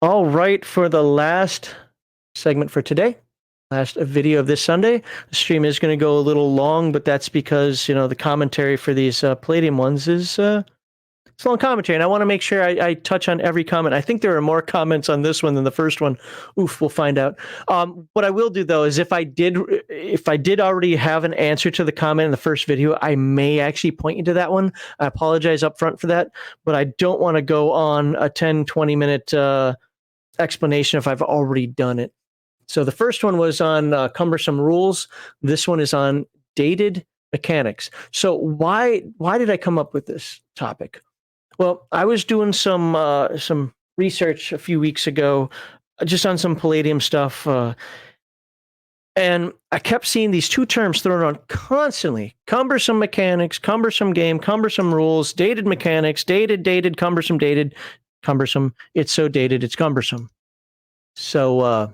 All right, for the last segment for today, last video of this Sunday, the stream is going to go a little long, but that's because, the commentary for these Palladium ones is it's a long commentary, and I want to make sure I touch on every comment. I think there are more comments on this one than the first one. Oof, we'll find out. What I will do though is if I did already have an answer to the comment in the first video, I may actually point you to that one. I apologize up front for that, but I don't want to go on a 10-20 minute explanation if I've already done it. So the first one was on cumbersome rules. This one is on dated mechanics. So why did I come up with this topic? Well, I was doing some research a few weeks ago, just on some Palladium stuff, and I kept seeing these two terms thrown around constantly: cumbersome mechanics, cumbersome game, cumbersome rules, dated mechanics, dated, cumbersome, dated, cumbersome. It's so dated, it's cumbersome. So,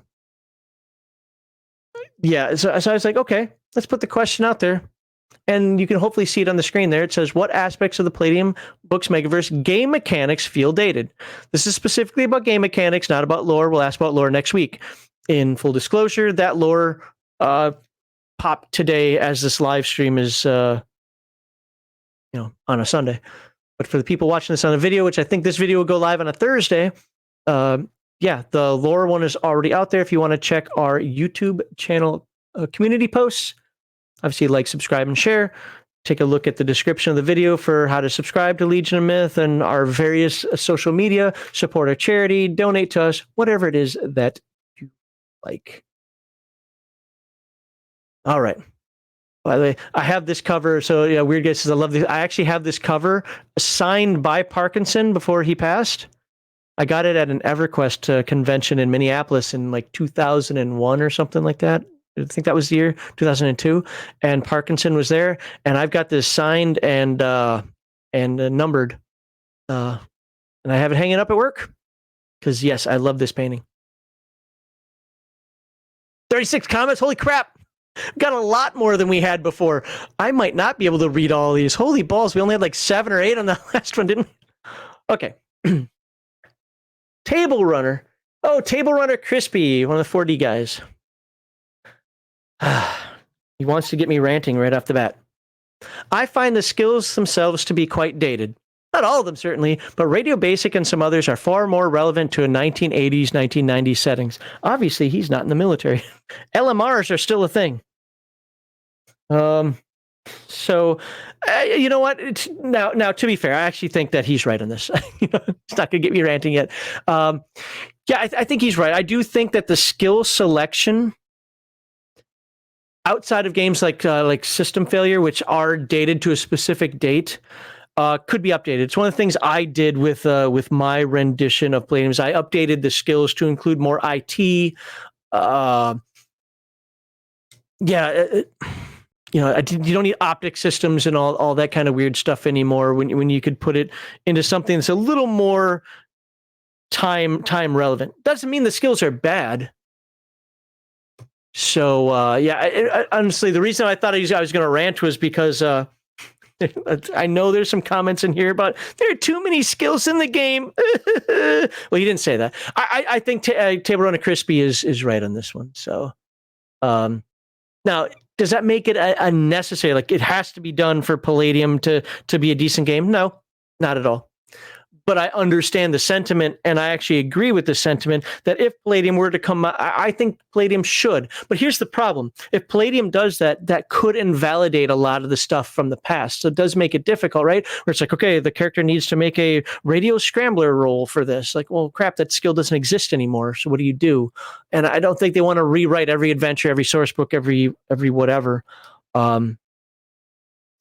so I was like, okay, let's put the question out there. And you can hopefully see it on the screen there. It says, what aspects of the Palladium Books Megaverse game mechanics feel dated? This is specifically about game mechanics, not about lore. We'll ask about lore next week. In full disclosure, that lore popped today as this live stream is, on a Sunday. But for the people watching this on a video, which I think this video will go live on a Thursday, the lore one is already out there. If you want to check our YouTube channel community posts, obviously, like, subscribe, and share. Take a look at the description of the video for how to subscribe to Legion of Myth and our various social media, support our charity, donate to us, whatever it is that you like. All right. By the way, I have this cover. So, Weird Guy says, I love this. I actually have this cover signed by Parkinson before he passed. I got it at an EverQuest convention in Minneapolis in like 2001 or something like that. I think that was the year 2002, and Parkinson was there, and I've got this signed and numbered, and I have it hanging up at work because yes, I love this painting. 36 comments, holy crap! Got a lot more than we had before. I might not be able to read all these. Holy balls, we only had like 7 or 8 on the last one, didn't we? Okay. Table Runner. Oh, Table Runner Crispy, one of the 4D guys. He wants to get me ranting right off the bat. I find the skills themselves to be quite dated. Not all of them, certainly, but Radio Basic and some others are far more relevant to a 1980s, 1990s settings. Obviously, he's not in the military. LMRs are still a thing. So, you know what? Now, to be fair, I actually think that he's right on this. It's not going to get me ranting yet. I think he's right. I do think that the skill selection outside of games like System Failure, which are dated to a specific date, could be updated. It's one of the things I did with my rendition of Palladium. I updated the skills to include more IT. You don't need optic systems and all that kind of weird stuff anymore. When you could put it into something that's a little more time relevant. Doesn't mean the skills are bad. So, honestly, the reason I thought I was going to rant was because I know there's some comments in here about there are too many skills in the game. Well, you didn't say that. I think Table Runner Crispy is right on this one. So, now, does that make it unnecessary? Like, it has to be done for Palladium to be a decent game? No, not at all. But I understand the sentiment, and I actually agree with the sentiment that if Palladium were to come, I think Palladium should. But here's the problem. If Palladium does that, that could invalidate a lot of the stuff from the past. So it does make it difficult, right? Where it's like, okay, the character needs to make a radio scrambler roll for this. Like, well, crap, that skill doesn't exist anymore. So what do you do? And I don't think they want to rewrite every adventure, every source book, every whatever.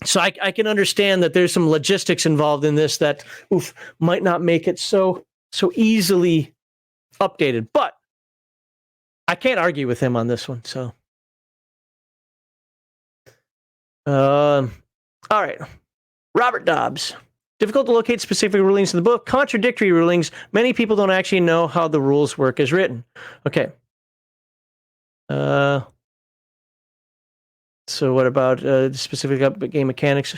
So I can understand that there's some logistics involved in this that might not make it so easily updated. But I can't argue with him on this one. So, all right, Robert Dobbs. Difficult to locate specific rulings in the book. Contradictory rulings. Many people don't actually know how the rules work as written. Okay. So what about specific game mechanics?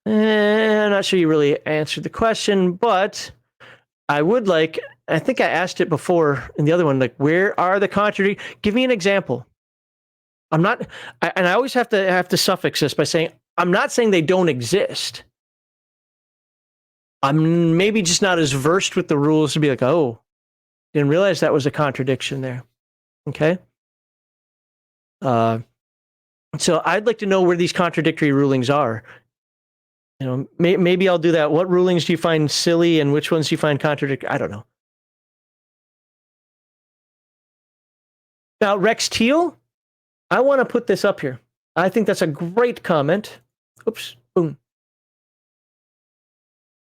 I'm not sure you really answered the question, but I would like, I think I asked it before in the other one, like, where are the contradictions? Give me an example. I'm not, and I always have to suffix this by saying, I'm not saying they don't exist. I'm maybe just not as versed with the rules to be like, oh, didn't realize that was a contradiction there. Okay. So I'd like to know where these contradictory rulings are. You know, maybe I'll do that. What rulings do you find silly and which ones do you find contradictory? I don't know. Now, Rex Teal, I want to put this up here. I think that's a great comment. Oops, boom.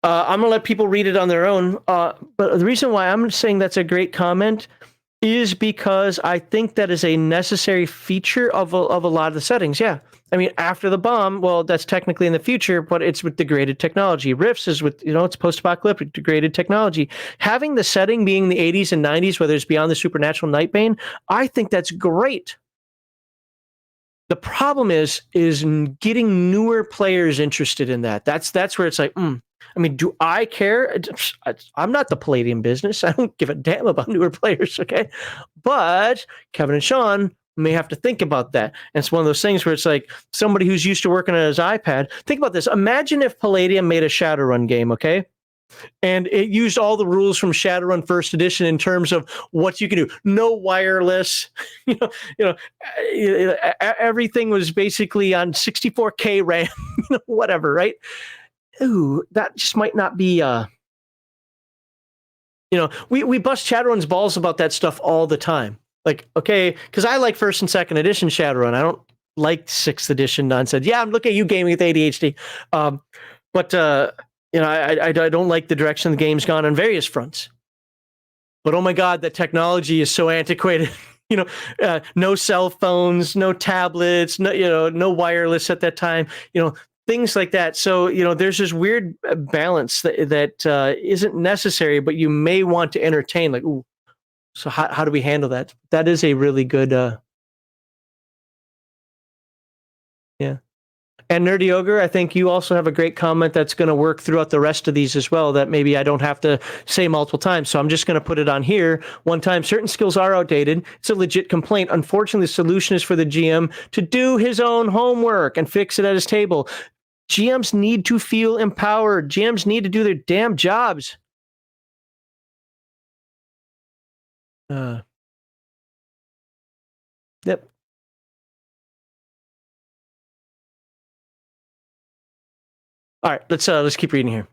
I'm going to let people read it on their own. But the reason why I'm saying that's a great comment is because I think that is a necessary feature of a lot of the settings. Yeah. I mean, after the bomb, well, that's technically in the future, but it's with degraded technology. Rifts is with, it's post-apocalyptic degraded technology. Having the setting being the 80s and 90s, whether it's Beyond the Supernatural, Nightbane, I think that's great. The problem is getting newer players interested in that. That's where it's like, I mean, do I care? I'm not the Palladium business. I don't give a damn about newer players, okay? But Kevin and Sean may have to think about that. And it's one of those things where it's like somebody who's used to working on his iPad. Think about this. Imagine if Palladium made a Shadowrun game, okay? And it used all the rules from Shadowrun First Edition in terms of what you can do. No wireless, everything was basically on 64K RAM, whatever, right? Ooh, that just might not be. We bust Shadowrun's balls about that stuff all the time. Like, okay, because I like First and Second Edition Shadowrun. I don't like Sixth Edition nonsense. Yeah, I'm looking at you gaming with ADHD, but I don't like the direction the game's gone on various fronts. But oh my God, that technology is so antiquated. No cell phones, no tablets, no wireless at that time. Things like that. So there's this weird balance that isn't necessary, but you may want to entertain. Like, ooh, so how do we handle that? That is a really good. Yeah. And Nerdy Ogre, I think you also have a great comment that's going to work throughout the rest of these as well, that maybe I don't have to say multiple times. So I'm just going to put it on here. One time, certain skills are outdated. It's a legit complaint. Unfortunately, the solution is for the GM to do his own homework and fix it at his table. GMs need to feel empowered. GMs need to do their damn jobs. Yep. All right, let's keep reading here.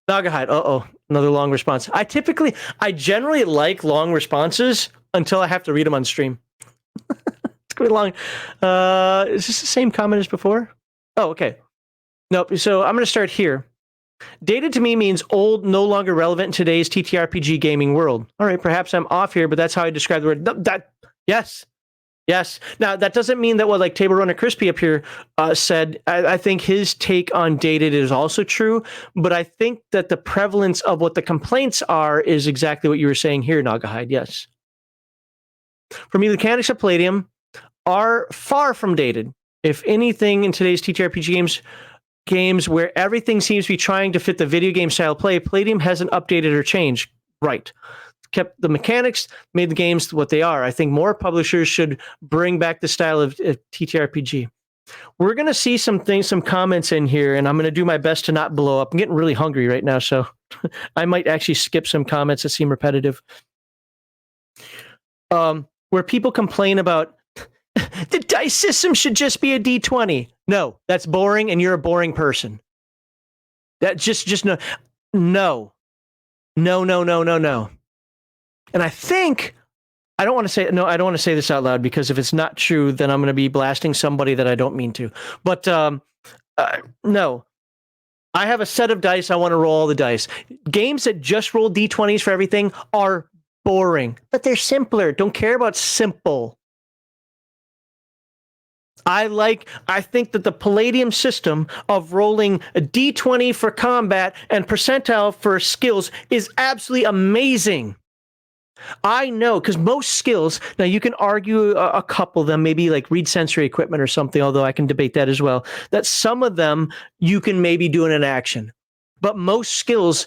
Nagahide. Another long response. I generally like long responses until I have to read them on stream. It's quite long. Is this the same comment as before? Oh, okay. Nope. So I'm going to start here. Dated to me means old, no longer relevant in today's TTRPG gaming world. All right, perhaps I'm off here, but that's how I describe the word. Yes. Now, that doesn't mean that what like Table Runner Crispy up here said. I think his take on dated is also true, but I think that the prevalence of what the complaints are is exactly what you were saying here, Nagahide. Yes. For me, the mechanics of Palladium are far from dated. If anything, in today's TTRPG games where everything seems to be trying to fit the video game style play, Palladium hasn't updated or changed. Right. Kept the mechanics, made the games what they are. I think more publishers should bring back the style of TTRPG. We're going to see some comments in here, and I'm going to do my best to not blow up. I'm getting really hungry right now, so I might actually skip some comments that seem repetitive. Where people complain about the dice system should just be a D20. No, that's boring, and you're a boring person. That just no. And I think I don't want to say this out loud, because if it's not true, then I'm going to be blasting somebody that I don't mean to. But no, I have a set of dice. I want to roll all the dice. Games that just roll D20s for everything are boring, but they're simpler. Don't care about simple. I think that the Palladium system of rolling a D20 for combat and percentile for skills is absolutely amazing. I know, because most skills, now you can argue a couple of them, maybe like read sensory equipment or something, although I can debate that as well, that some of them you can maybe do in an action. But most skills,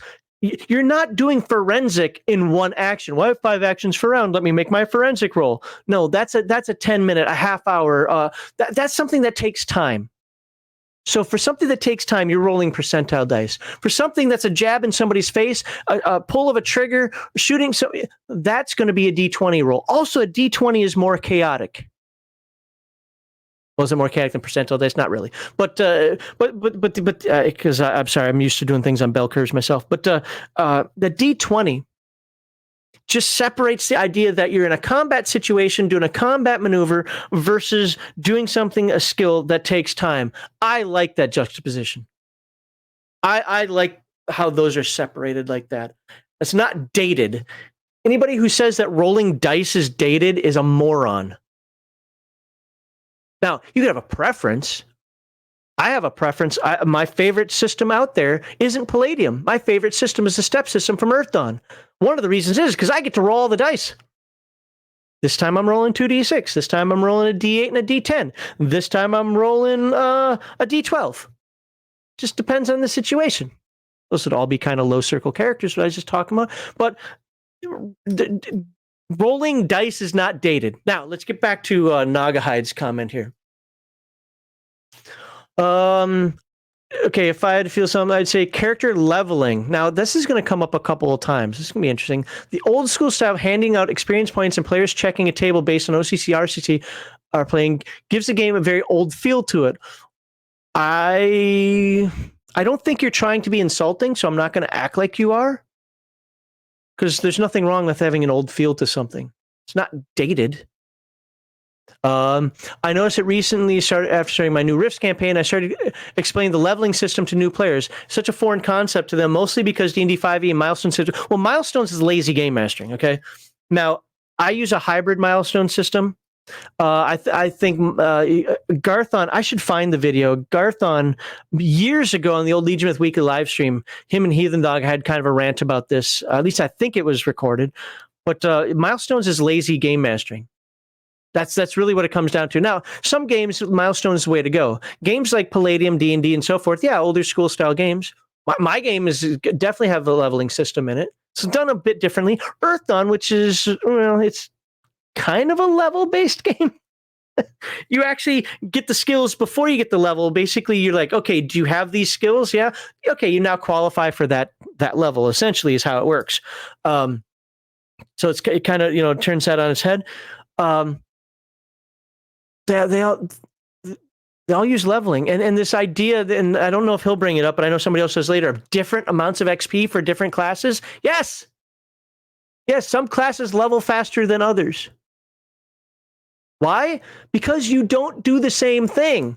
You're not doing forensic in one action. Well, I have 5 actions for round. Let me make my forensic roll. No, that's a 10-minute, a half hour. That's something that takes time. So for something that takes time, you're rolling percentile dice. For something that's a jab in somebody's face, a pull of a trigger, shooting, so that's going to be a D20 roll. Also, a D20 is more chaotic. Was it more chaotic than percentile dice? Not really, but because I'm sorry, I'm used to doing things on bell curves myself. But the D20 just separates the idea that you're in a combat situation doing a combat maneuver versus doing something, a skill that takes time. I like that juxtaposition. I like how those are separated like that. It's not dated. Anybody who says that rolling dice is dated is a moron. Now, you could have a preference. I have a preference. My favorite system out there isn't Palladium. My favorite system is the step system from Earth Dawn. One of the reasons is because I get to roll all the dice. This time I'm rolling 2d6. This time I'm rolling a d8 and a d10. This time I'm rolling a d12. Just depends on the situation. Those would all be kind of low circle characters, what I was just talking about. But rolling dice is not dated. Now, let's get back to Nagahide's comment here. Okay, if I had to feel something, I'd say character leveling. Now, this is going to come up a couple of times. This is going to be interesting. The old school style of handing out experience points and players checking a table based on OCC, RCC are playing gives the game a very old feel to it. I don't think you're trying to be insulting, so I'm not going to act like you are. Because there's nothing wrong with having an old feel to something. It's not dated. I noticed it recently after starting my new Rifts campaign. I started explaining the leveling system to new players. Such a foreign concept to them, mostly because D&D 5e and Milestones system. Well, Milestones is lazy game mastering. Okay, now I use a hybrid milestone system. I think Garthon. I should find the video. Garthon years ago on the old Legionofmyth weekly live stream, him and Heathen Dog had kind of a rant about this. At least I think it was recorded. But Milestones is lazy game mastering. That's really what it comes down to. Now, some games, Milestone is the way to go. Games like Palladium, D&D, and so forth, yeah, older school style games. My game is definitely have a leveling system in it. It's done a bit differently. Earth Dawn, which is, well, it's kind of a level-based game. You actually get the skills before you get the level. Basically, you're like, okay, do you have these skills? Yeah. Okay, you now qualify for that level, essentially, is how it works. So it kind of, turns that on its head. They all use leveling, and this idea, and I don't know if he'll bring it up, but I know somebody else says later, of different amounts of XP for different classes. Yes, some classes level faster than others. Why? Because you don't do the same thing.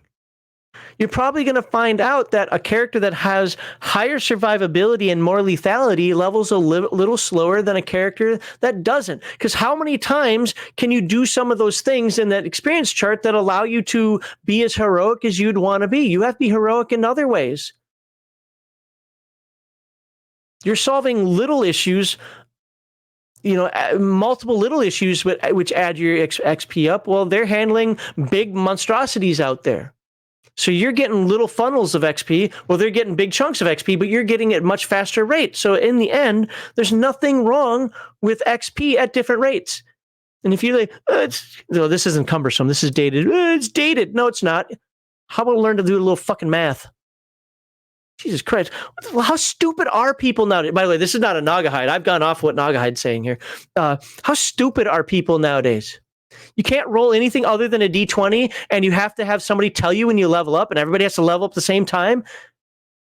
You're probably going to find out that a character that has higher survivability and more lethality levels a little slower than a character that doesn't. Because how many times can you do some of those things in that experience chart that allow you to be as heroic as you'd want to be? You have to be heroic in other ways. You're solving little issues, multiple little issues which add your XP up. Well, they're handling big monstrosities out there. So you're getting little funnels of XP. Well, they're getting big chunks of XP, but you're getting it at much faster rate. So in the end, there's nothing wrong with XP at different rates. And if you're like, this isn't cumbersome, this is dated. It's dated. No, it's not. How about learn to do a little fucking math? Jesus Christ. How stupid are people nowadays? By the way, this is not a Nagahide. I've gone off what Nagahide's saying here. How stupid are people nowadays? You can't roll anything other than a D20, and you have to have somebody tell you when you level up, and everybody has to level up at the same time.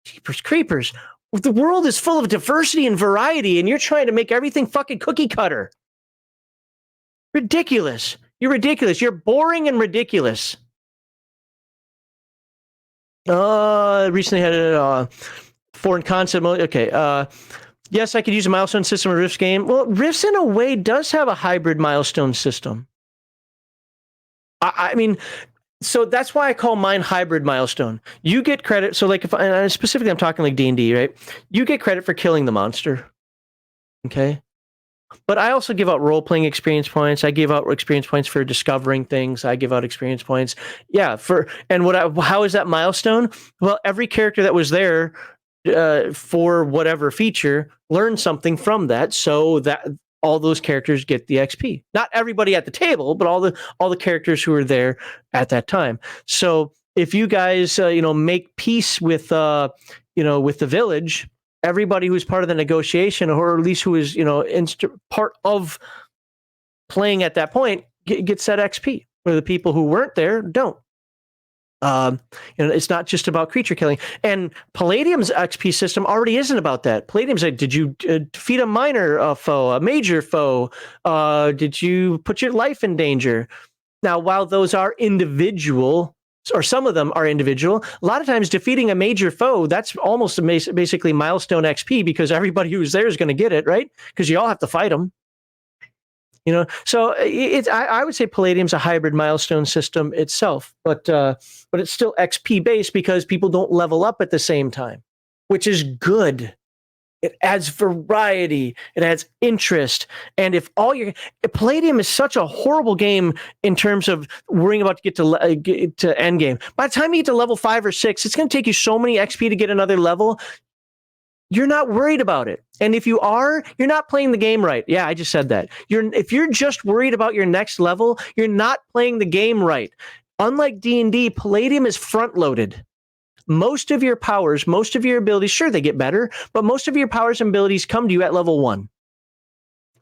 Jeepers creepers. The world is full of diversity and variety, and you're trying to make everything fucking cookie cutter. Ridiculous. You're ridiculous. You're boring and ridiculous. Recently had a foreign concept. Okay. Yes, I could use a milestone system in Rift's game. Well, Rift's in a way does have a hybrid milestone system. I mean, so that's why I call mine hybrid milestone. You get credit. So like and specifically I'm talking like D&D, right? You get credit for killing the monster. Okay. But I also give out role-playing experience points. I give out experience points for discovering things. I give out experience points. Yeah. How is that milestone? Well, every character that was there for whatever feature, learn something from that, so that all those characters get the XP. Not everybody at the table, but all the characters who are there at that time. So if you guys make peace with with the village, everybody who's part of the negotiation, or at least who is part of playing at that point, gets that XP. Where the people who weren't there don't. It's not just about creature killing. And Palladium's XP system already isn't about that. Palladium's like, did you defeat a minor foe, a major foe? Did you put your life in danger? Now, while those are individual, or some of them are individual, a lot of times defeating a major foe, that's almost basically milestone XP, because everybody who's there is going to get it, right? Because you all have to fight them. So I would say Palladium's a hybrid milestone system itself, but it's still XP based because people don't level up at the same time, which is good. It adds variety, it adds interest, and if Palladium is such a horrible game in terms of worrying about to get to end game. By the time you get to level 5 or 6, it's going to take you so many XP to get another level. You're not worried about it. And if you are, you're not playing the game right. Yeah, I just said that. If you're just worried about your next level, you're not playing the game right. Unlike D&D, Palladium is front-loaded. Most of your powers, most of your abilities, sure, they get better, but most of your powers and abilities come to you at level 1.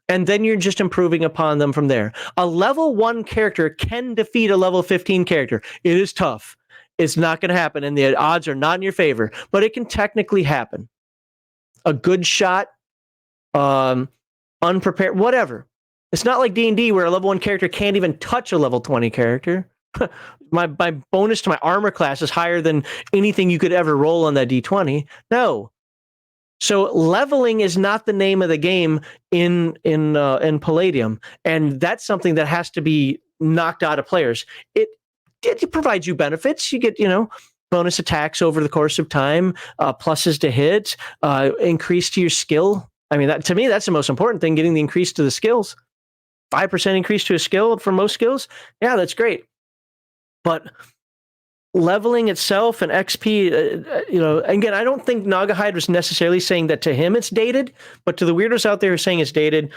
And then you're just improving upon them from there. A level 1 character can defeat a level 15 character. It is tough. It's not going to happen, and the odds are not in your favor, but it can technically happen. A good shot, unprepared, whatever. It's not like D&D where a level 1 character can't even touch a level 20 character. my bonus to my armor class is higher than anything you could ever roll on that D20. No. So leveling is not the name of the game in Palladium, and that's something that has to be knocked out of players. It provides you benefits. You get, bonus attacks over the course of time, pluses to hit, increase to your skill. I mean, to me, that's the most important thing, getting the increase to the skills. 5% increase to a skill for most skills. Yeah, that's great. But leveling itself and XP, again, I don't think Nagahide was necessarily saying that to him it's dated, but to the weirdos out there who are saying it's dated,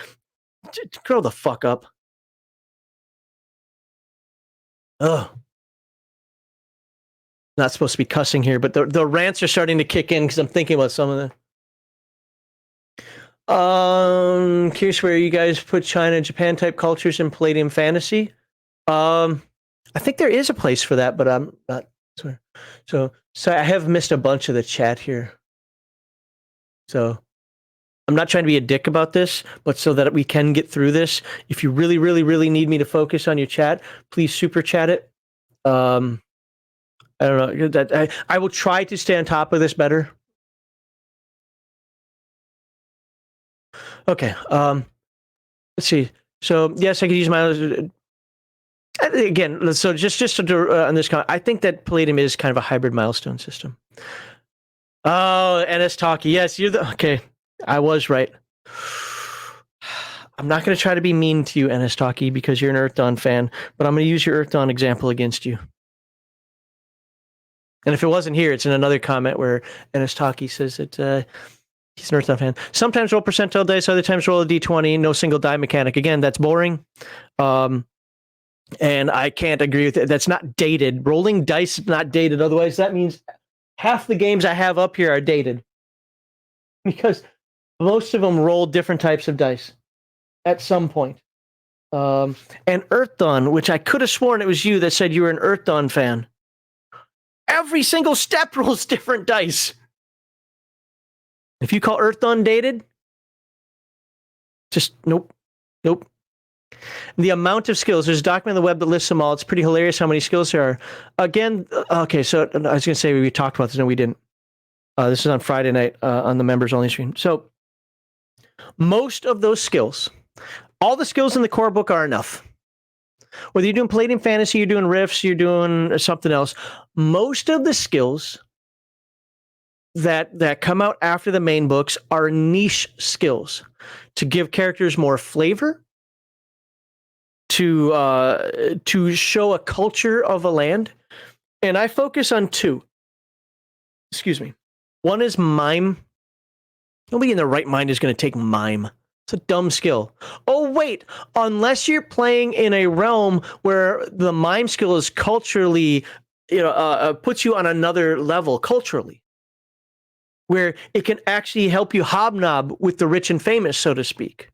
grow the fuck up. Ugh. Not supposed to be cussing here, but the rants are starting to kick in because I'm thinking about some of them. Curious where you guys put China and Japan type cultures in Palladium fantasy. I think there is a place for that, but I'm not sure. So I have missed a bunch of the chat here. So I'm not trying to be a dick about this, but so that we can get through this, if you really, really, really need me to focus on your chat, please super chat it. I don't know. That I will try to stay on top of this better. Okay. Let's see. So yes, I could use my again. So just on this, I think that Palladium is kind of a hybrid milestone system. Oh, NS Talkie. Yes, you're the okay. I was right. I'm not going to try to be mean to you, NS Talkie, because you're an Earth Dawn fan, but I'm going to use your Earth Dawn example against you. And if it wasn't here, it's in another comment where NS Talkie says that he's an Earth Dawn fan. Sometimes roll percentile dice, other times roll a d20, no single die mechanic. Again, that's boring. And I can't agree with it. That's not dated. Rolling dice is not dated. Otherwise, that means half the games I have up here are dated. Because most of them roll different types of dice at some point. And Earth Dawn, which I could have sworn it was you that said you were an Earth Dawn fan. Every single step rolls different dice. If you call Earth Dawn dated, just nope. The amount of skills, there's a document on the web that lists them all. It's pretty hilarious how many skills there are. Again, okay, so I was going to say we talked about this. No, we didn't. This is on Friday night on the members only stream. So most of those skills, all the skills in the core book are enough. Whether you're doing Palladium Fantasy, you're doing Rifts, you're doing something else, most of the skills that come out after the main books are niche skills to give characters more flavor, to show a culture of a land. And I focus on two. Excuse me. One is mime. Nobody in their right mind is going to take mime. It's a dumb skill. Oh, wait, unless you're playing in a realm where the mime skill is culturally, puts you on another level culturally, where it can actually help you hobnob with the rich and famous, so to speak.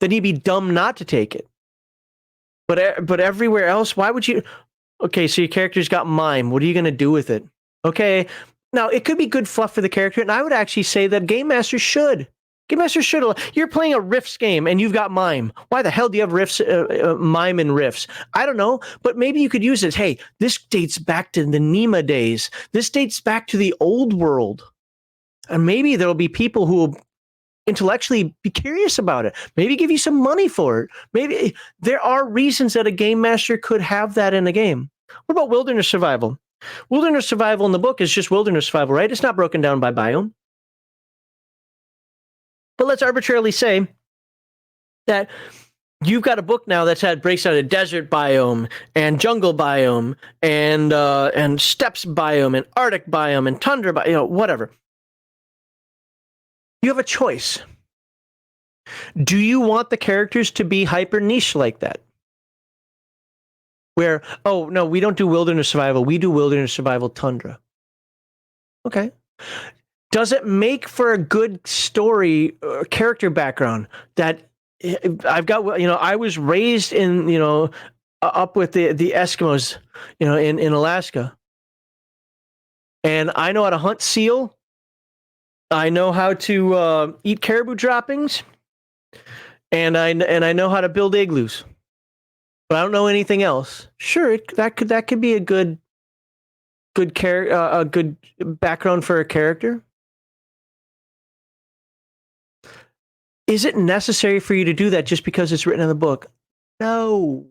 Then you'd be dumb not to take it. But everywhere else, why would you? Okay, so your character's got mime. What are you going to do with it? Okay, now it could be good fluff for the character, and I would actually say that Game Master should. Game Master should. You're playing a Riffs game, and you've got mime. Why the hell do you have Riffs, mime and Riffs? I don't know, but maybe you could use it. Hey, this dates back to the Nema days. This dates back to the old world. And maybe there'll be people who will intellectually be curious about it. Maybe give you some money for it. Maybe there are reasons that a game master could have that in a game. What about wilderness survival? Wilderness survival in the book is just wilderness survival, right? It's not broken down by biome. But let's arbitrarily say that you've got a book now that's breaks out a desert biome and jungle biome and steppes biome and Arctic biome and tundra biome, whatever. You have a choice. Do you want the characters to be hyper niche like that? Where, oh, no, we don't do wilderness survival. We do wilderness survival tundra. Okay. Does it make for a good story or character background that I've got, I was raised in, up with the Eskimos, in Alaska. And I know how to hunt seal. I know how to eat caribou droppings, and I know how to build igloos, but I don't know anything else. Sure, that could be a good background for a character. Is it necessary for you to do that just because it's written in the book? No.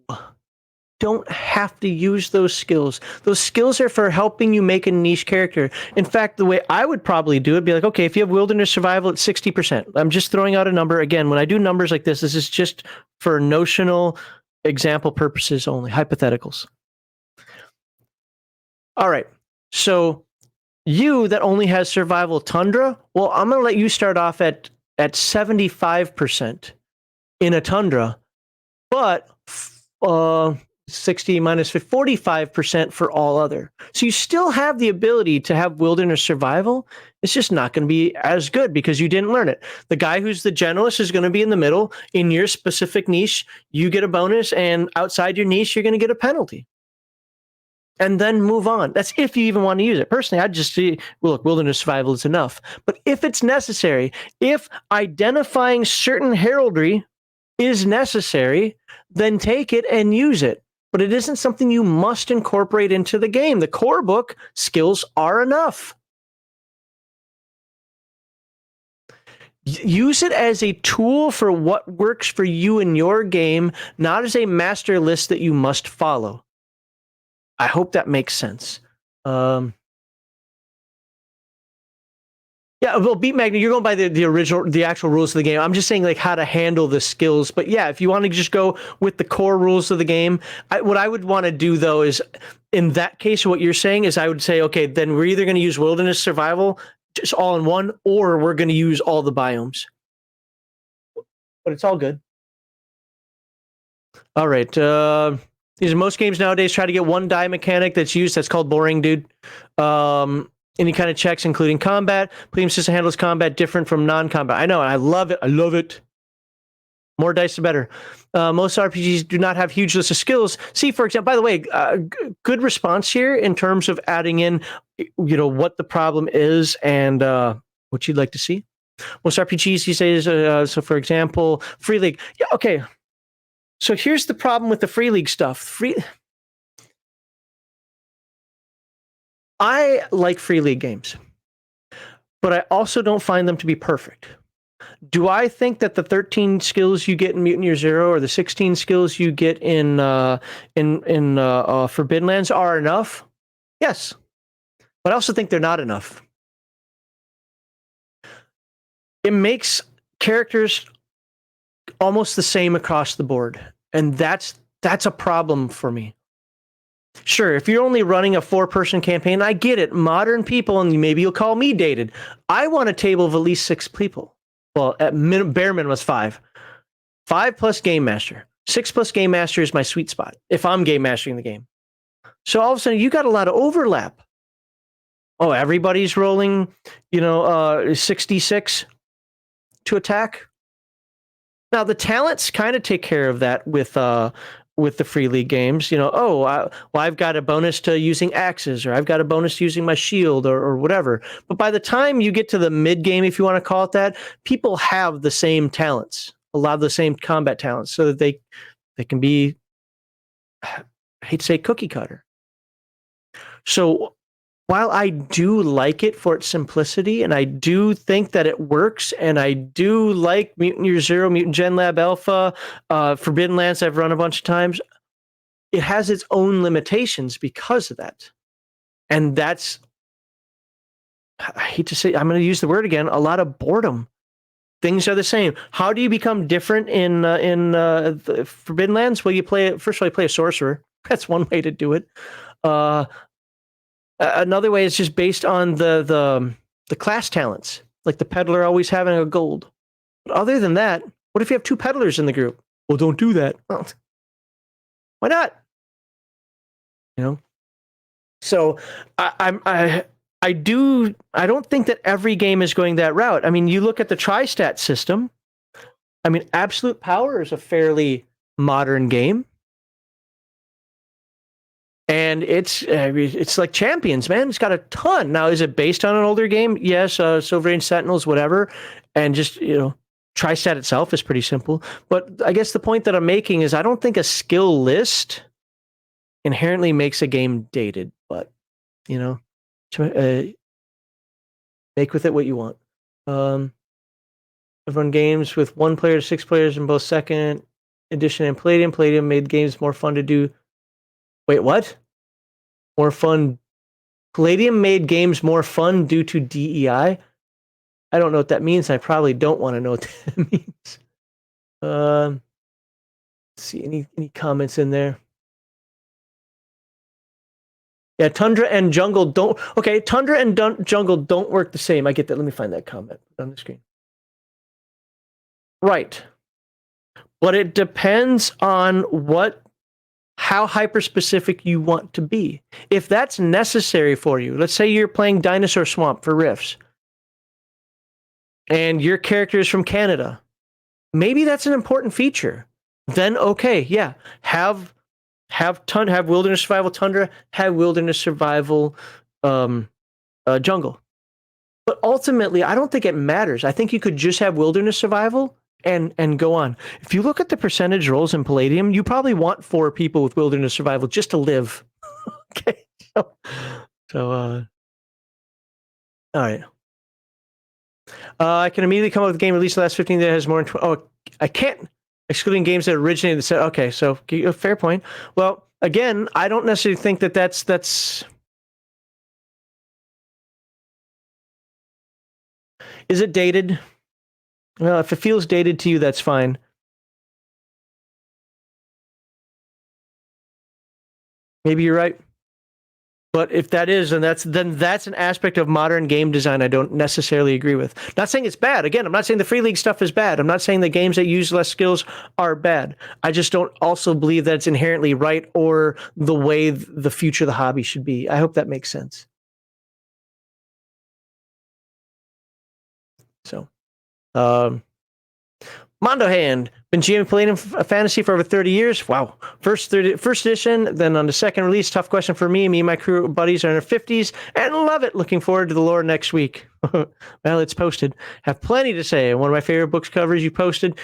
Don't have to use those skills. Those skills are for helping you make a niche character. In fact, the way I would probably do it, be like, okay, if you have wilderness survival at 60%, I'm just throwing out a number. Again, when I do numbers like this is just for notional example purposes only, hypotheticals. All right. So you that only has survival tundra, well, I'm going to let you start off at 75% in a tundra, but 60 minus 45% for all other. So you still have the ability to have wilderness survival. It's just not going to be as good because you didn't learn it. The guy who's the generalist is going to be in the middle. In your specific niche, you get a bonus, and outside your niche, you're going to get a penalty. And then move on. That's if you even want to use it. Personally, I'd just see, well, look, wilderness survival is enough. But if it's necessary, if identifying certain heraldry is necessary, then take it and use it. But it isn't something you must incorporate into the game. The core book skills are enough. Use it as a tool for what works for you in your game, not as a master list that you must follow. I hope that makes sense. Yeah, well, Beat Magnet, you're going by the actual rules of the game. I'm just saying like how to handle the skills. But yeah, if you want to just go with the core rules of the game, what I would want to do though is, in that case, what you're saying is I would say, okay, then we're either going to use wilderness survival just all in one, or we're going to use all the biomes. But it's all good. All right. These are most games nowadays try to get one die mechanic that's used. That's called boring, dude. Any kind of checks, including combat. Palladium system handles combat different from non-combat. I know, and I love it. I love it. More dice, the better. Most RPGs do not have huge lists of skills. See, for example, by the way, good response here in terms of adding in, what the problem is and what you'd like to see. Most RPGs these days, so for example, Free League. Yeah, okay. So here's the problem with the Free League stuff. I like Free League games, but I also don't find them to be perfect. Do I think that the 13 skills you get in Mutant Year Zero or the 16 skills you get in Forbidden Lands are enough? Yes, but I also think they're not enough. It makes characters almost the same across the board, and that's a problem for me. Sure, if you're only running a 4-person campaign, I get it. Modern people, and maybe you'll call me dated. I want a table of at least 6 people. Well, at bare minimum is 5. 5 plus game master. 6 plus game master is my sweet spot if I'm game mastering the game. So all of a sudden, you got a lot of overlap. Oh, everybody's rolling, 66 to attack. Now the talents kind of take care of that with the free league games. I've got a bonus to using axes, or I've got a bonus to using my shield, or whatever. But by the time you get to the mid game, if you want to call it that, people have the same talents, a lot of the same combat talents, so that they can be, I hate to say, cookie cutter. So while I do like it for its simplicity, and I do think that it works, and I do like Mutant Year Zero, Mutant Gen Lab Alpha, Forbidden Lands I've run a bunch of times, it has its own limitations because of that. And that's, I hate to say, I'm going to use the word again, a lot of boredom. Things are the same. How do you become different in the Forbidden Lands? Well, first of all, you play a sorcerer. That's one way to do it. Another way is just based on the class talents, like the peddler always having a gold. But other than that, what if you have 2 peddlers in the group? Well, don't do that. Well, why not? So I don't think that every game is going that route. I mean, you look at the tri-stat system. I mean, Absolute Power is a fairly modern game. And it's like Champions, man. It's got a ton. Now, is it based on an older game? Yes, Silver Age Sentinels, whatever. And just, Tri-Stat itself is pretty simple. But I guess the point that I'm making is I don't think a skill list inherently makes a game dated. But, make with it what you want. I've run games with 1 player to 6 players in both second edition and Palladium. Palladium made games more fun to do. Wait, what? More fun. Palladium made games more fun due to DEI? I don't know what that means. I probably don't want to know what that means. Let's see, any comments in there? Yeah, Tundra and Jungle don't... Okay, Tundra and Jungle don't work the same. I get that. Let me find that comment on the screen. Right. But it depends on how hyper-specific you want to be. If that's necessary for you, let's say you're playing Dinosaur Swamp for Rifts, and your character is from Canada, maybe that's an important feature. Then, okay, yeah, have Wilderness Survival Tundra, have Wilderness Survival Jungle. But ultimately, I don't think it matters. I think you could just have Wilderness Survival and go on. If you look at the percentage rolls in Palladium, you probably want 4 people with Wilderness Survival just to live. Okay. So all right. I can immediately come up with a game released the last 15 that has more than 20. Oh, I can't, excluding games that originated the set. Okay, so fair point. Well, again, I don't necessarily think that that's... Is it dated? Well, if it feels dated to you, that's fine. Maybe you're right. But if that is, then that's an aspect of modern game design I don't necessarily agree with. Not saying it's bad. Again, I'm not saying the free league stuff is bad. I'm not saying the games that use less skills are bad. I just don't also believe that it's inherently right or the way the future of the hobby should be. I hope that makes sense. So, Mondo Hand, been GMing Palladium Fantasy for over 30 years. Wow. First edition, then on the second release. Tough question for me. Me and my crew buddies are in their 50s and love it. Looking forward to the lore next week. Well, it's posted. Have plenty to say. One of my favorite books covers you posted.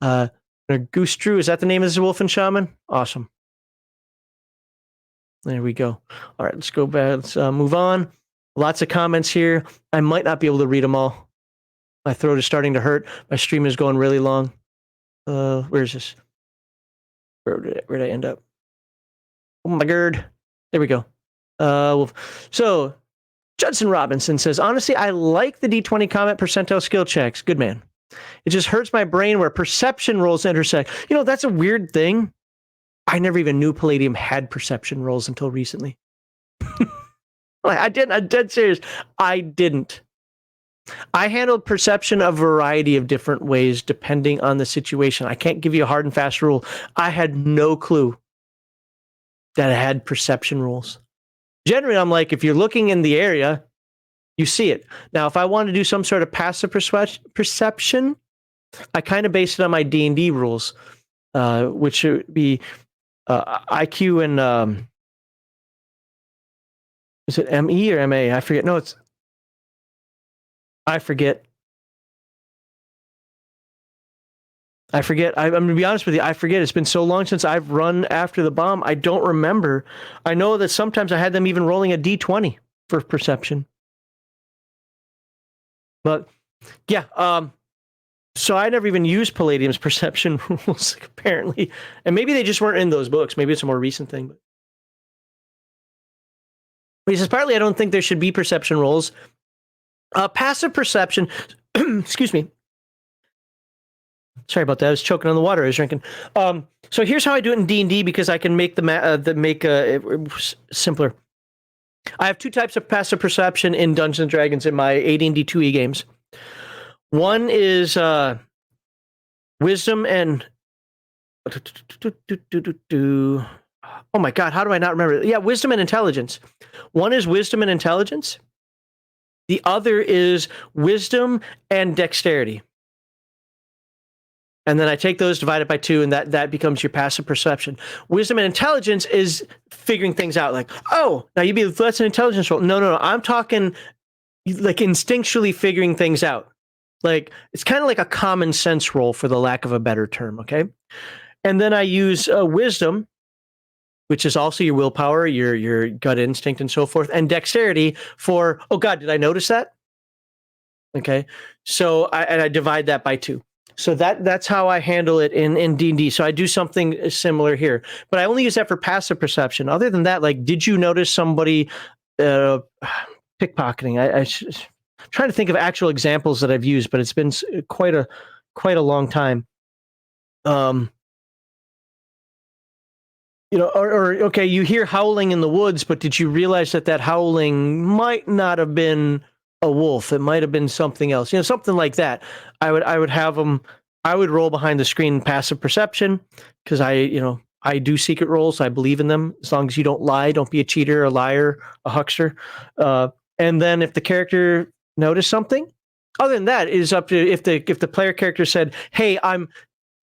Goose Drew, is that the name of this Wolf and Shaman? Awesome. There we go. All right, let's go back. Let's move on. Lots of comments here. I might not be able to read them all. My throat is starting to hurt. My stream is going really long. Where is this? Where did I end up? Oh my god. There we go. So Judson Robinson says, honestly, I like the D20 combat percentile skill checks. Good man. It just hurts my brain where perception rolls intersect. That's a weird thing. I never even knew Palladium had perception rolls until recently. I didn't. I'm dead serious. I didn't. I handled perception a variety of different ways depending on the situation. I can't give you a hard and fast rule. I had no clue that it had perception rules. Generally, I'm like, if you're looking in the area, you see it. Now, if I want to do some sort of passive perception, I kind of base it on my D&D rules, which would be IQ and is it ME or MA? I forget. No, I forget. I'm going to be honest with you. I forget. It's been so long since I've run after the bomb. I don't remember. I know that sometimes I had them even rolling a D20 for perception. But yeah, so I never even used Palladium's perception rules, apparently. And maybe they just weren't in those books. Maybe it's a more recent thing. But he says, partly I don't think there should be perception rolls. Passive perception, excuse me. Sorry about that. I was choking on the water I was drinking. So here's how I do it in D&D because I can make it simpler. I have two types of passive perception in Dungeons and Dragons in my AD&D 2e games. One is wisdom and oh my god, how do I not remember? Yeah, wisdom and intelligence. One is wisdom and intelligence. The other is wisdom and dexterity. And then I take those, divide it by 2, and that becomes your passive perception. Wisdom and intelligence is figuring things out. Like, oh, now that's an intelligence roll. No. I'm talking like instinctually figuring things out. Like, it's kind of like a common sense roll, for the lack of a better term, okay? And then I use wisdom, which is also your willpower, your gut instinct, and so forth, and dexterity for, oh God, did I notice that? Okay, so I divide that by 2. So that's how I handle it in D&D. So I do something similar here, but I only use that for passive perception. Other than that, like, did you notice somebody pickpocketing? I'm trying to think of actual examples that I've used, but it's been quite a long time. Or okay, you hear howling in the woods, but did you realize that howling might not have been a wolf? It might have been something else. Something like that. I would have them. I would roll behind the screen passive perception because I do secret rolls. I believe in them. As long as you don't lie, don't be a cheater, a liar, a huckster. And then if the character noticed something, other than that, it is up to if the player character said, "Hey,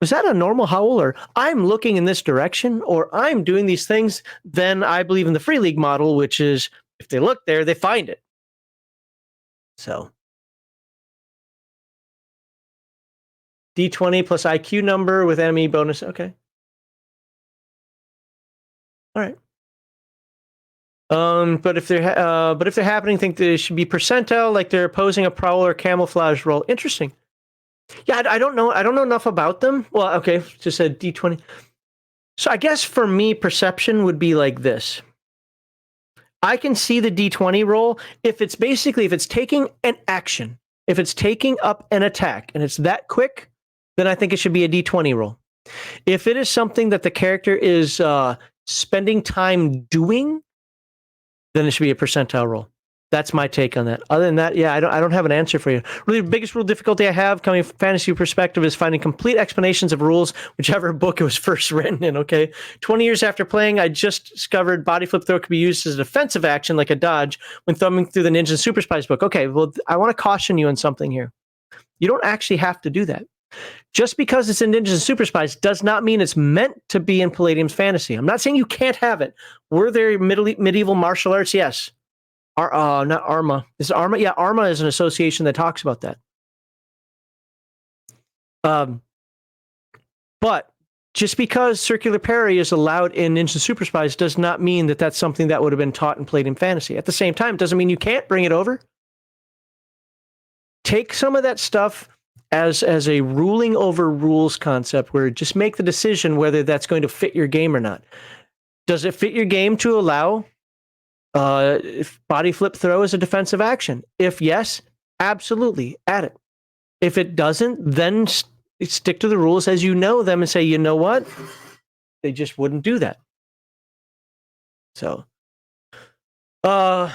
was that a normal howl?" or "I'm looking in this direction," or "I'm doing these things," then I believe in the Free League model, which is if they look there, they find it. So D20 plus IQ number with enemy bonus. Okay. All right. But if they're happening, think they should be percentile, like they're opposing a prowl or camouflage roll. Interesting. Yeah, I don't know. I don't know enough about them. Well, okay, just a D20. So I guess for me, perception would be like this. I can see the D20 roll if it's taking an action, if it's taking up an attack, and it's that quick, then I think it should be a D20 roll. If it is something that the character is spending time doing, then it should be a percentile roll. That's my take on that. Other than that, yeah, I don't have an answer for you. Really, the biggest rule difficulty I have coming from fantasy perspective is finding complete explanations of rules, whichever book it was first written in, okay? 20 years after playing, I just discovered body flip throw could be used as a defensive action like a dodge when thumbing through the Ninja and Super Spies book. Okay, well, I want to caution you on something here. You don't actually have to do that. Just because it's in Ninjas and Super Spies does not mean it's meant to be in Palladium's fantasy. I'm not saying you can't have it. Were there medieval martial arts? Yes. Not Arma. Is it Arma? Yeah, Arma is an association that talks about that. But just because circular parry is allowed in Ninja and Super Spies does not mean that that's something that would have been taught in Palladium fantasy. At the same time, it doesn't mean you can't bring it over. Take some of that stuff as a ruling over rules concept where just make the decision whether that's going to fit your game or not. Does it fit your game to allow if body flip throw is a defensive action? If yes, absolutely, add it. If it doesn't, then stick to the rules as you know them and say, you know what? They just wouldn't do that. So, all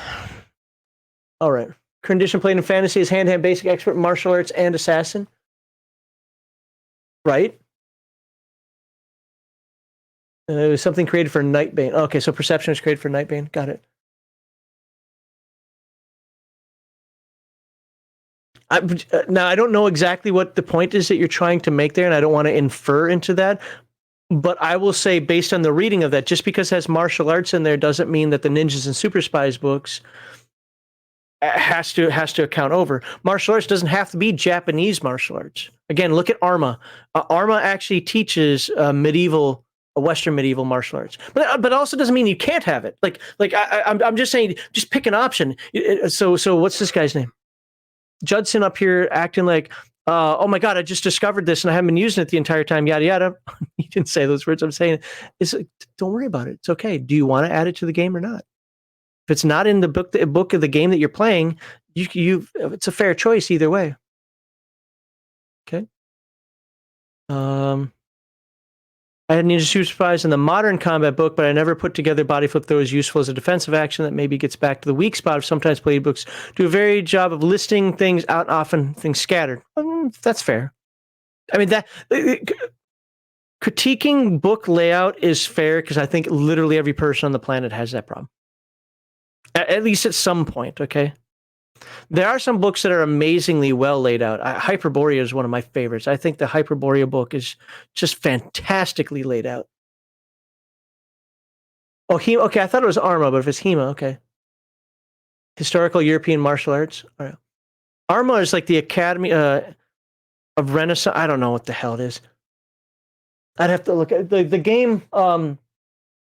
right. Condition played in fantasy is hand-to-hand basic expert martial arts and assassin. Right? It was something created for Nightbane. Okay, so perception was created for Nightbane. Got it. Now, I don't know exactly what the point is that you're trying to make there, and I don't want to infer into that. But I will say, based on the reading of that, just because it has martial arts in there doesn't mean that the Ninjas and Super Spies books has to account over. Martial arts doesn't have to be Japanese martial arts. Again, look at Arma. Arma actually teaches Western medieval martial arts, but also doesn't mean you can't have it. I'm just saying, just pick an option. So what's this guy's name? Judson up here acting like, oh my God, I just discovered this and I haven't been using it the entire time, yada, yada. He didn't say those words. I'm saying, don't worry about it. It's okay. Do you want to add it to the game or not? If it's not in the book of the game that you're playing, it's a fair choice either way. Okay. I had Ninja Super Spies in the modern combat book, but I never put together body flip throw as useful as a defensive action that maybe gets back to the weak spot of sometimes played books. Do a very job of listing things out, often things scattered. That's fair. I mean, critiquing book layout is fair because I think literally every person on the planet has that problem. At least at some point, okay? There are some books that are amazingly well laid out. Hyperborea is one of my favorites. I think the Hyperborea book is just fantastically laid out. Oh, okay, I thought it was Arma, but if it's Hema, okay. Historical European martial arts. All right. Arma is like the Academy of Renaissance. I don't know what the hell it is. I'd have to look at the game.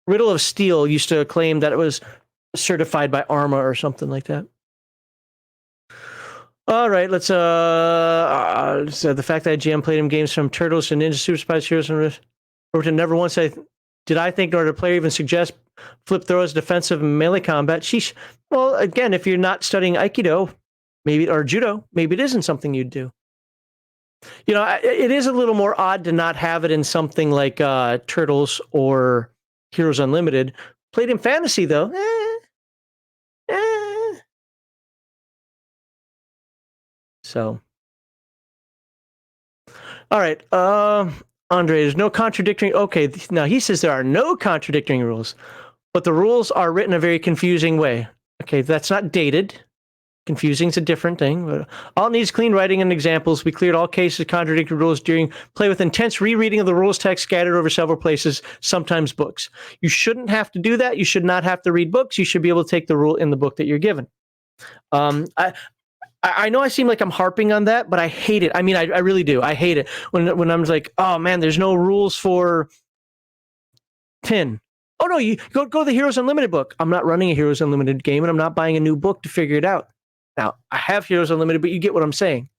Riddle of Steel used to claim that it was certified by Arma or something like that. All right, let's so the fact that I GM Palladium games from Turtles to Ninja Super Spies Heroes and never once did I think nor did a player even suggest flip throws, defensive and melee combat. Sheesh. Well, again, if you're not studying Aikido, maybe or Judo, maybe it isn't something you'd do. You know, it is a little more odd to not have it in something like Turtles or Heroes Unlimited. Played in fantasy though. So, all right. Andre, there's no contradicting. Okay, now he says there are no contradicting rules, but the rules are written a very confusing way. Okay, that's not dated. Confusing is a different thing. But all needs clean writing and examples. We cleared all cases of contradictory rules during play with intense rereading of the rules text scattered over several places, sometimes books. You shouldn't have to do that. You should not have to read books. You should be able to take the rule in the book that you're given. I know I seem like I'm harping on that, but I hate it. I mean, I really do. I hate it when I'm like, oh man, there's no rules for Tin. Oh no, you go to the Heroes Unlimited book. I'm not running a Heroes Unlimited game, and I'm not buying a new book to figure it out. Now I have Heroes Unlimited, but you get what I'm saying.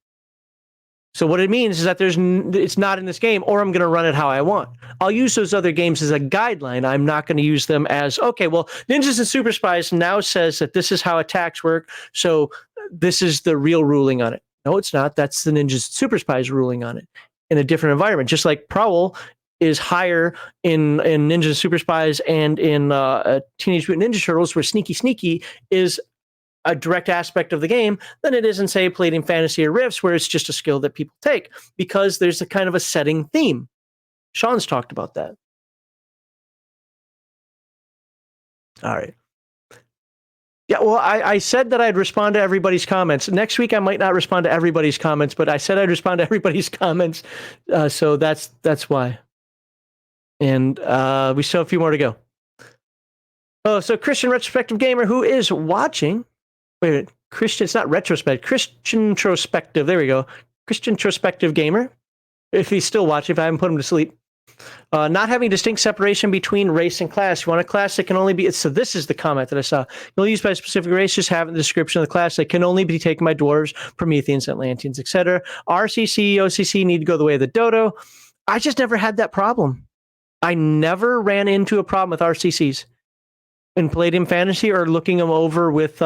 So what it means is that it's not in this game, or I'm going to run it how I want. I'll use those other games as a guideline. I'm not going to use them as, okay, well, Ninjas and Super Spies now says that this is how attacks work, so this is the real ruling on it. No, it's not. That's the Ninjas and Super Spies ruling on it in a different environment. Just like Prowl is higher in Ninjas and Super Spies and in Teenage Mutant Ninja Turtles, where Sneaky is a direct aspect of the game than it is in, say, Palladium Fantasy or Rifts, where it's just a skill that people take because there's a kind of a setting theme. Sean's talked about that. All right. Yeah, well, I said that I'd respond to everybody's comments. Next week, I might not respond to everybody's comments, but I said I'd respond to everybody's comments. So that's why. And we still have a few more to go. Oh, so Christian Retrospective Gamer, who is watching... Wait, Christian, it's not retrospective. Christian Trospective. There we go. Christian Trospective Gamer. If he's still watching, if I haven't put him to sleep. Not having distinct separation between race and class. You want a class that can only be... So this is the comment that I saw. Only used by a specific race, just have in the description of the class that can only be taken by dwarves, Prometheans, Atlanteans, etc. RCC, OCC need to go the way of the dodo. I just never had that problem. I never ran into a problem with RCCs in Palladium Fantasy or looking them over with...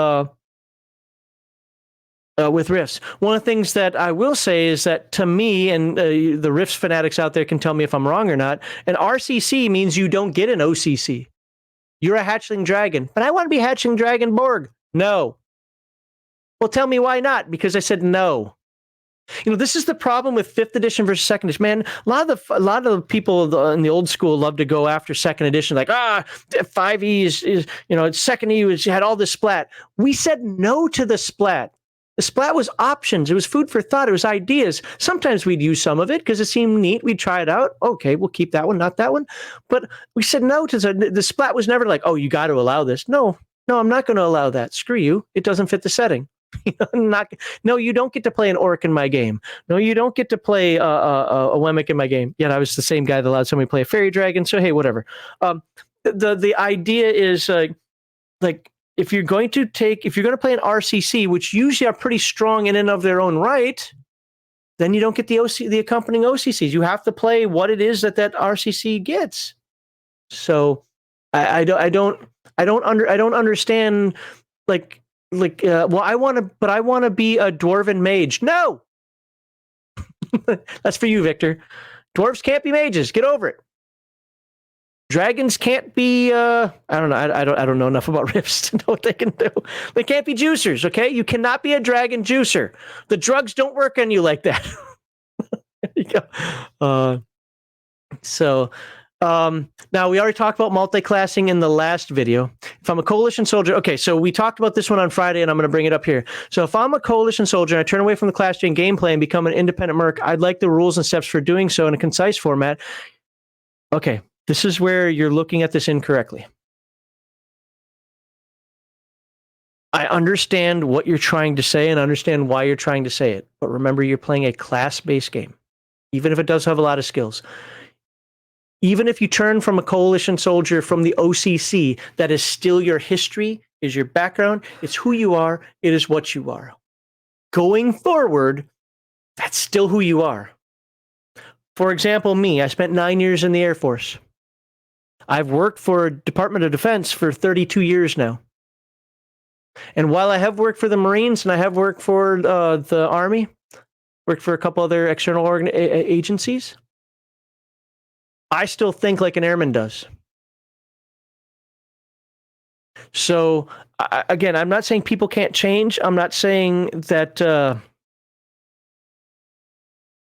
with Rifts. One of the things that I will say is that to me, and the Rifts fanatics out there can tell me if I'm wrong or not, an RCC means you don't get an OCC. You're a hatchling dragon, but I want to be hatchling dragon Borg. No. Well, tell me why not? Because I said no. This is the problem with 5th edition versus 2nd edition. Man, a lot of the people in the old school love to go after 2nd edition, like 5e is 2nd E had all this splat. We said no to the splat. The splat was options. It was food for thought. It was ideas. Sometimes we'd use some of it because it seemed neat. We'd try it out. Okay, we'll keep that one, not that one. But we said no to the splat. Was never like, oh, you got to allow this. No, I'm not going to allow that. Screw you. It doesn't fit the setting. No, you don't get to play an orc in my game. No, you don't get to play a Wemmick in my game. Yet I was the same guy that allowed somebody to play a fairy dragon. So hey, whatever. The idea is like if you're going to play an RCC, which usually are pretty strong in and of their own right, then you don't get the accompanying OCCs. You have to play what it is that RCC gets. So I don't understand I want to be a dwarven mage. No. That's for you, Victor. Dwarves can't be mages. Get over it. Dragons can't be I don't know. I don't know enough about Rifts to know what they can do. They can't be juicers, okay? You cannot be a dragon juicer. The drugs don't work on you like that. There you go. Now we already talked about multi-classing in the last video. If I'm a coalition soldier, okay, so we talked about this one on Friday and I'm going to bring it up here. So if I'm a coalition soldier and I turn away from the class chain gameplay and become an independent merc, I'd like the rules and steps for doing so in a concise format. Okay, this is where you're looking at this incorrectly. I understand what you're trying to say and understand why you're trying to say it. But remember, you're playing a class-based game, even if it does have a lot of skills. Even if you turn from a coalition soldier from the OCC, that is still your history, is your background, it's who you are, it is what you are. Going forward, that's still who you are. For example, me, I spent 9 years in the Air Force. I've worked for Department of Defense for 32 years now. And while I have worked for the Marines and I have worked for the Army, worked for a couple other external agencies, I still think like an airman does. So, again, I'm not saying people can't change. I'm not saying that...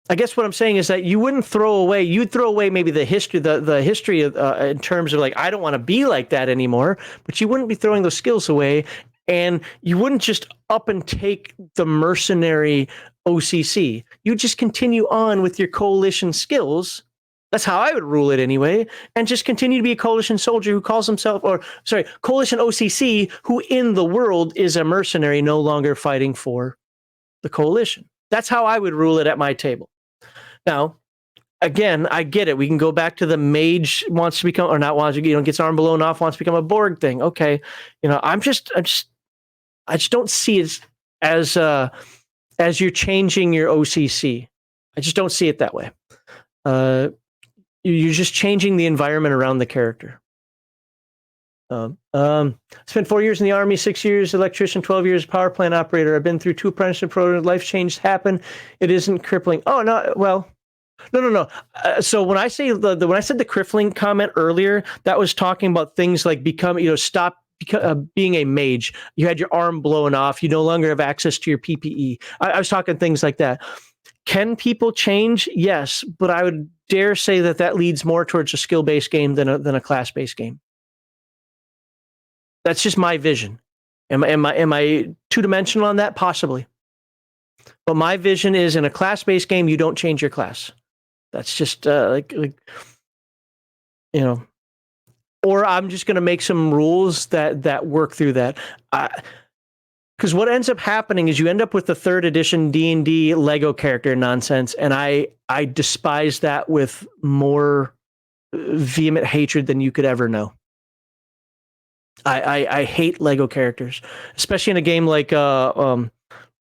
I guess what I'm saying is that you wouldn't throw away... You'd throw away maybe the history, the history in terms of like, I don't want to be like that anymore, but you wouldn't be throwing those skills away, and you wouldn't just up and take the mercenary OCC. You just continue on with your coalition skills. That's how I would rule it anyway, and just continue to be a coalition soldier who calls himself, coalition OCC, who in the world is a mercenary no longer fighting for the coalition. That's how I would rule it at my table. Now, again, I get it. We can go back to the mage wants to become, or not wants to, gets arm blown off, wants to become a Borg thing. Okay, I just don't see it as you're changing your OCC. I just don't see it that way. You're just changing the environment around the character. Spent 4 years in the Army, 6 years electrician, 12 years power plant operator. I've been through 2 apprenticeship programs. Life changes happen. It isn't crippling. Oh no, well, no. So when I say when I said the crippling comment earlier, that was talking about things like stop being a mage. You had your arm blown off. You no longer have access to your PPE. I was talking things like that. Can people change? Yes, but I would dare say that leads more towards a skill-based game than a class-based game. That's just my vision. Am I two-dimensional on that? Possibly. But my vision is in a class-based game, you don't change your class. That's just or I'm just going to make some rules that work through that. Because what ends up happening is you end up with the 3rd edition D&D Lego character nonsense, and I despise that with more vehement hatred than you could ever know. I hate Lego characters, especially in a game like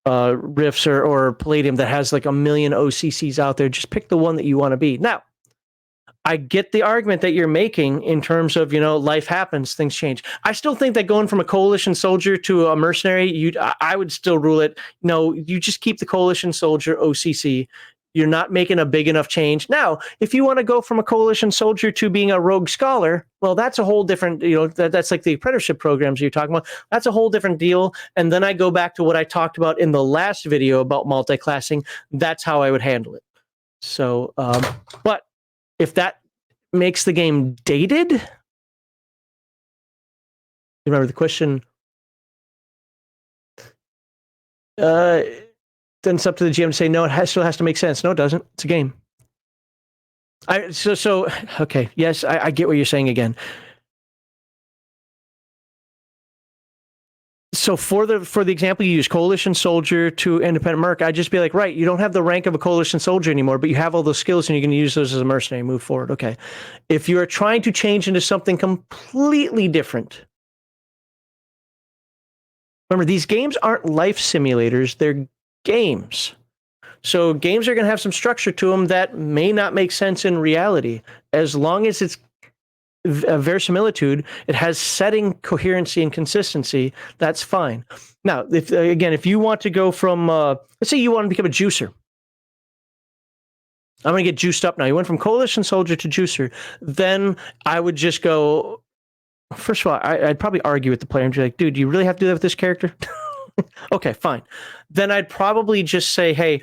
Rifts or Palladium that has like a million OCCs out there. Just pick the one that you want to be. Now, I get the argument that you're making in terms of, life happens, things change. I still think that going from a coalition soldier to a mercenary, I would still rule it. No, you just keep the coalition soldier OCC. You're not making a big enough change. Now, if you want to go from a coalition soldier to being a rogue scholar, well, that's a whole different, that's like the apprenticeship programs you're talking about. That's a whole different deal. And then I go back to what I talked about in the last video about multi-classing. That's how I would handle it. So, but if that makes the game dated, remember the question, then it's up to the GM to say, no, still has to make sense. No, it doesn't. It's a game. Okay. Yes, I get what you're saying again. So for the example you use, coalition soldier to independent merc, I'd just be like, right, you don't have the rank of a coalition soldier anymore, but you have all those skills and you can use those as a mercenary, move forward. Okay. If you're trying to change into something completely different, remember, these games aren't life simulators, they're games. So games are going to have some structure to them that may not make sense in reality. As long as it's a verisimilitude, it has setting, coherency, and consistency, that's fine. Now, if you want to go from, let's say you want to become a juicer. I'm going to get juiced up now. You went from coalition soldier to juicer. Then I would just go, first of all, I'd probably argue with the player and be like, dude, do you really have to do that with this character? Okay, fine. Then I'd probably just say, hey,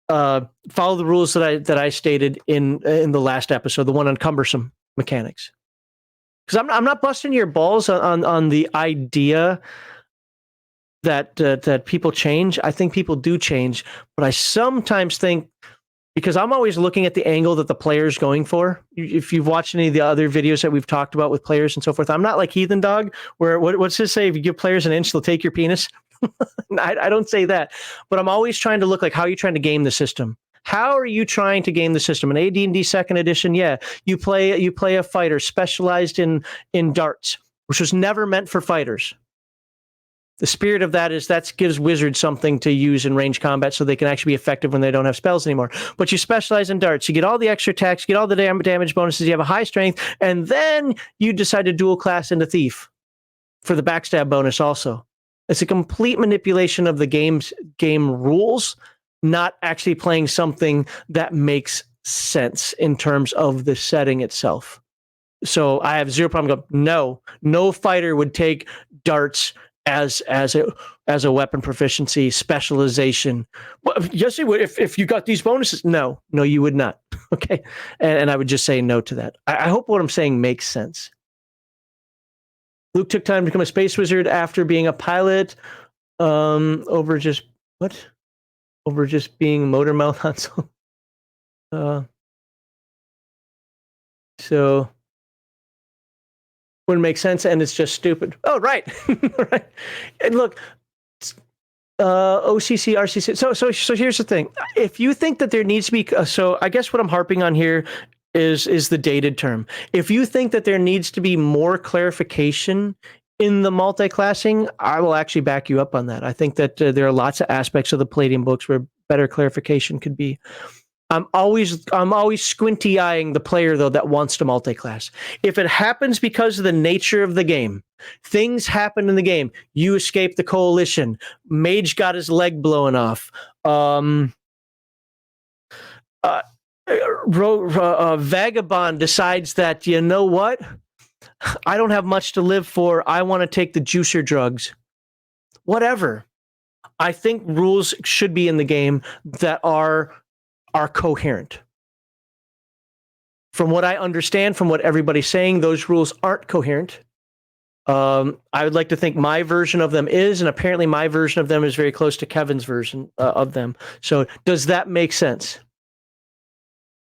follow the rules that I stated in the last episode, the one on cumbersome mechanics. Because I'm not busting your balls on the idea that people change. I think people do change, but I sometimes think, because I'm always looking at the angle that the player's going for. If you've watched any of the other videos that we've talked about with players and so forth, I'm not like Heathen Dog, where what's this say? If you give players an inch, they'll take your penis. I don't say that, but I'm always trying to look like, how are you trying to game the system? How are you trying to game the system? In AD&D Second Edition, yeah, you play a fighter specialized in darts, which was never meant for fighters. The spirit of that is that gives wizards something to use in range combat so they can actually be effective when they don't have spells anymore. But you specialize in darts. You get all the extra attacks, you get all the damage bonuses, you have a high strength, and then you decide to dual class into thief for the backstab bonus also. It's a complete manipulation of the game rules, not actually playing something that makes sense in terms of the setting itself. So I have zero problem going, no fighter would take darts as a weapon proficiency specialization. Well, yes, he would if you got these bonuses. No, you would not. Okay, and I would just say no to that. I hope what I'm saying makes sense. Luke took time to become a space wizard after being a pilot. Over just being motor mouth on so wouldn't make sense, and it's just stupid. Oh, right. Right. And look, OCC, RCC. So here's the thing. If you think that there needs to be, so I guess what I'm harping on here is the dated term. If you think that there needs to be more clarification in the multi-classing, I will actually back you up on that. I think that there are lots of aspects of the Palladium books where better clarification could be. I'm always squinty eyeing the player though that wants to multi-class. If it happens because of the nature of the game, things happen in the game. You escape the coalition. Mage got his leg blown off. Vagabond decides that, you know what? I don't have much to live for. I want to take the juicer drugs. Whatever. I think rules should be in the game that are coherent. From what I understand, from what everybody's saying, those rules aren't coherent. I would like to think my version of them is, and apparently my version of them is very close to Kevin's version of them. So does that make sense?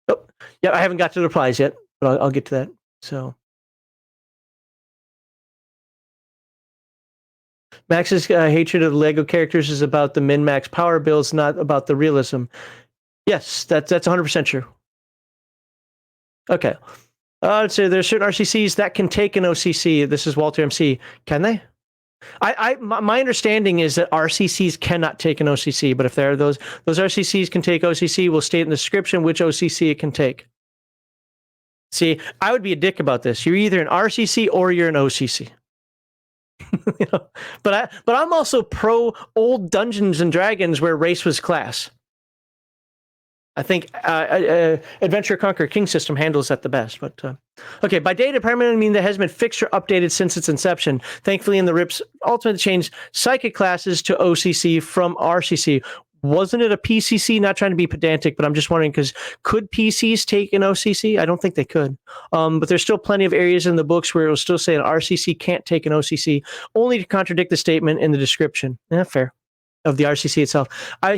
Oh, yeah, I haven't got to the replies yet, but I'll get to that. So Max's hatred of Lego characters is about the min-max power builds, not about the realism. Yes, that's 100% true. Okay. I'd say there's certain RCCs that can take an OCC. This is Walter MC. Can they? My understanding is that RCCs cannot take an OCC, but if there are those RCCs can take OCC, we'll state in the description which OCC it can take. See, I would be a dick about this. You're either an RCC or you're an OCC. You know? But I'm also pro old Dungeons and Dragons where race was class. I think Adventure Conquer King system handles that the best. But okay, by data, primarily mean that has been fixed or updated since its inception. Thankfully, in the RIP's ultimate change, psychic classes to OCC from RCC. Wasn't it a PCC? Not trying to be pedantic, but I'm just wondering because could PCs take an OCC? I don't think they could. But there's still plenty of areas in the books where it will still say an RCC can't take an OCC, only to contradict the statement in the description. Yeah, fair. Of the RCC itself.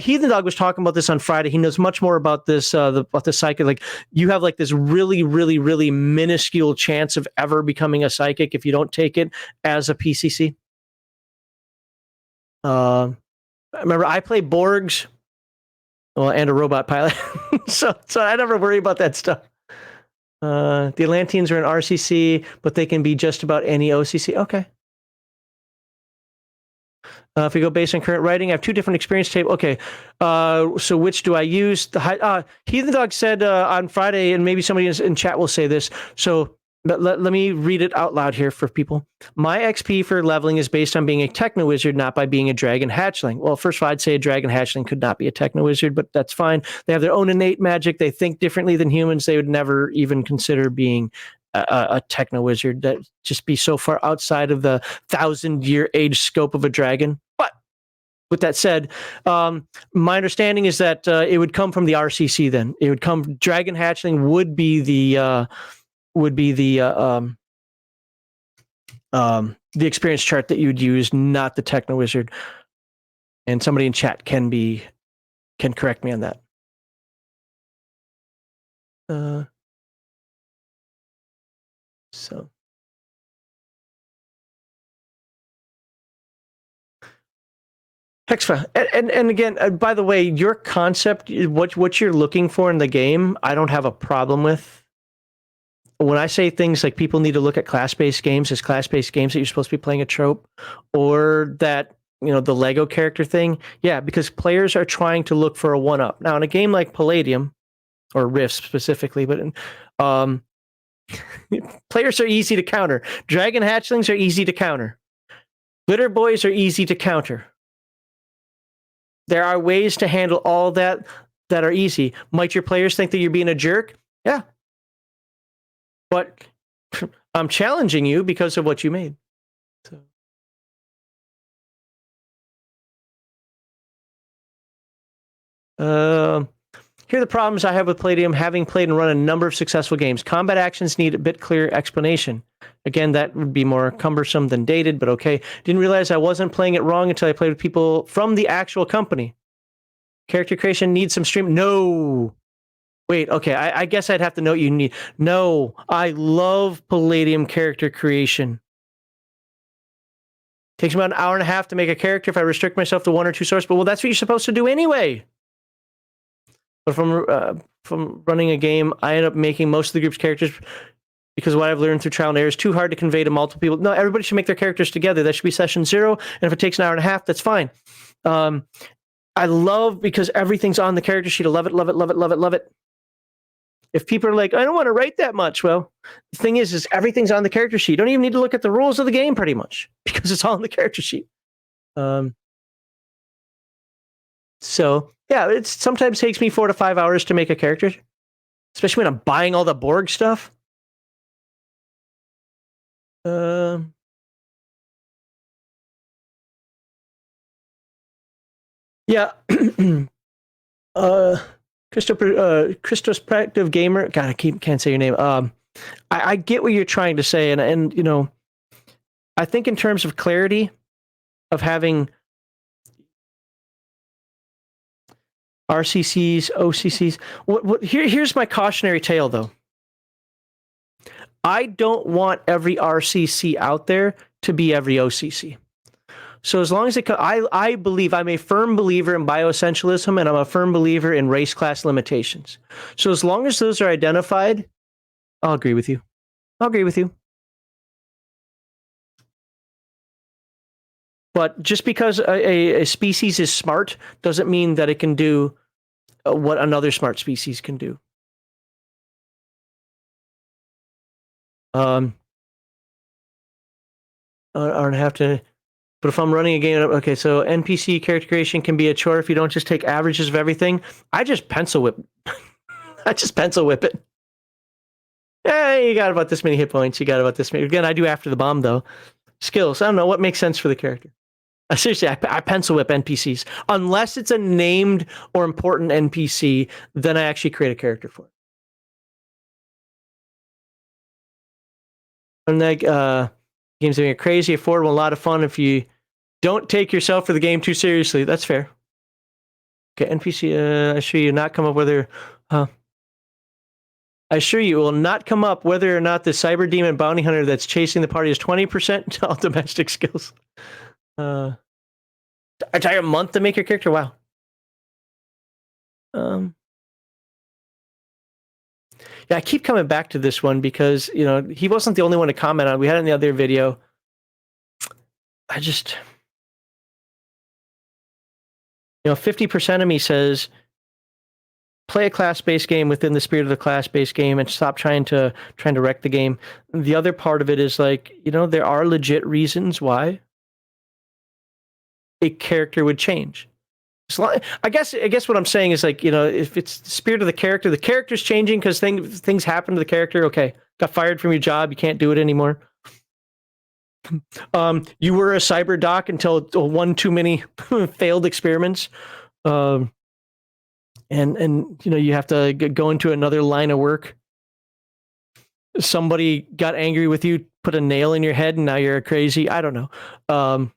Heathen Dog was talking about this on Friday. He knows much more about this, about the psychic. Like you have like this really, really, really minuscule chance of ever becoming a psychic if you don't take it as a PCC. Remember, I play Borgs, well, and a robot pilot, so I never worry about that stuff. The Atlanteans are an RCC, but they can be just about any OCC. Okay. If we go based on current writing, I have two different experience tables. Okay, so which do I use? Heathen Dog said on Friday, and maybe somebody in chat will say this. So let me read it out loud here for people. My XP for leveling is based on being a techno wizard, not by being a dragon hatchling. Well, first of all, I'd say a dragon hatchling could not be a techno wizard, but that's fine. They have their own innate magic. They think differently than humans. They would never even consider being a techno wizard. That just be so far outside of the 1,000-year age scope of a dragon. But with that said, my understanding is that it would come from the RCC. Then it would come. Dragon hatchling would be the experience chart that you'd use, not the techno wizard. And somebody in chat can correct me on that. So Hexfa, and again, by the way, your concept, what you're looking for in the game, I don't have a problem with. When I say things like people need to look at class-based games as class-based games that you're supposed to be playing a trope, or that, you know, the Lego character thing, yeah, because players are trying to look for a one-up. Now, in a game like Palladium, or Rift specifically, but players are easy to counter. Dragon hatchlings are easy to counter. Glitter boys are easy to counter. There are ways to handle all that are easy. Might your players think that you're being a jerk? Yeah. But I'm challenging you because of what you made. So. Here are the problems I have with Palladium, having played and run a number of successful games. Combat actions need a bit clearer explanation. Again, that would be more cumbersome than dated, but okay. Didn't realize I wasn't playing it wrong until I played with people from the actual company. Character creation needs some stream. No. Wait, okay. I guess I'd have to note you need. No, I love Palladium character creation. Takes me about an hour and a half to make a character if I restrict myself to one or two sources, but well, that's what you're supposed to do anyway. But from running a game, I end up making most of the group's characters because what I've learned through trial and error is too hard to convey to multiple people. No, everybody should make their characters together. That should be session 0. And if it takes an hour and a half, that's fine. I love because everything's on the character sheet. I love it, love it, love it, love it, love it. If people are like, I don't want to write that much. Well, the thing is everything's on the character sheet. You don't even need to look at the rules of the game pretty much because it's all on the character sheet. So yeah, it sometimes takes me 4 to 5 hours to make a character, especially when I'm buying all the Borg stuff. Yeah. Christospective Gamer. God, I can't say your name. I get what you're trying to say, and you know, I think in terms of clarity of having RCCs, OCCs. Here's my cautionary tale, though. I don't want every RCC out there to be every OCC. So as long as I believe, I'm a firm believer in bioessentialism, and I'm a firm believer in race class limitations. So as long as those are identified, I'll agree with you. I'll agree with you. But just because a species is smart doesn't mean that it can do what another smart species can do. I don't have to. But if I'm running a game, okay, so NPC character creation can be a chore if you don't just take averages of everything. I just pencil whip. I just pencil whip it. You got about this many hit points. You got about this many. Again, I do after the bomb, though. Skills. I don't know what makes sense for the character. Seriously, I pencil whip NPCs. Unless it's a named or important NPC, then I actually create a character for it. And like, games that are crazy, affordable, a lot of fun if you don't take yourself or the game too seriously. That's fair. Okay, NPC, I assure you not come up whether... I assure you it will not come up whether or not the cyber demon bounty hunter that's chasing the party has 20% to all domestic skills. I try a month to make your character. Wow. Yeah, I keep coming back to this one because, he wasn't the only one to comment on it. We had it in the other video. I just, 50% of me says, play a class-based game within the spirit of the class-based game and stop trying to wreck the game. The other part of it is like, there are legit reasons why a character would change. I guess what I'm saying is like, if it's the spirit of the character's changing because things happen to the character. Okay, got fired from your job, you can't do it anymore. You were a cyber doc until one too many failed experiments. And you have to go into another line of work. Somebody got angry with you, put a nail in your head, and now you're crazy. I don't know.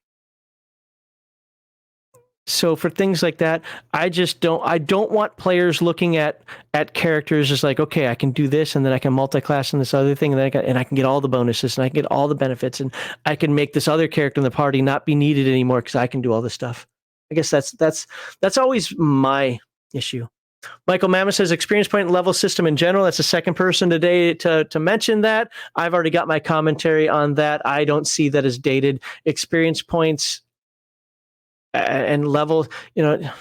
So for things like that, I don't want players looking at characters as like, okay, I can do this, and then I can multi-class in this other thing, and then I can get all the bonuses, and I can get all the benefits, and I can make this other character in the party not be needed anymore because I can do all this stuff. I guess that's always my issue. Michael Mama says experience point level system in general. That's the second person today to mention that. I've already got my commentary on that. I don't see that as dated. Experience points and level, a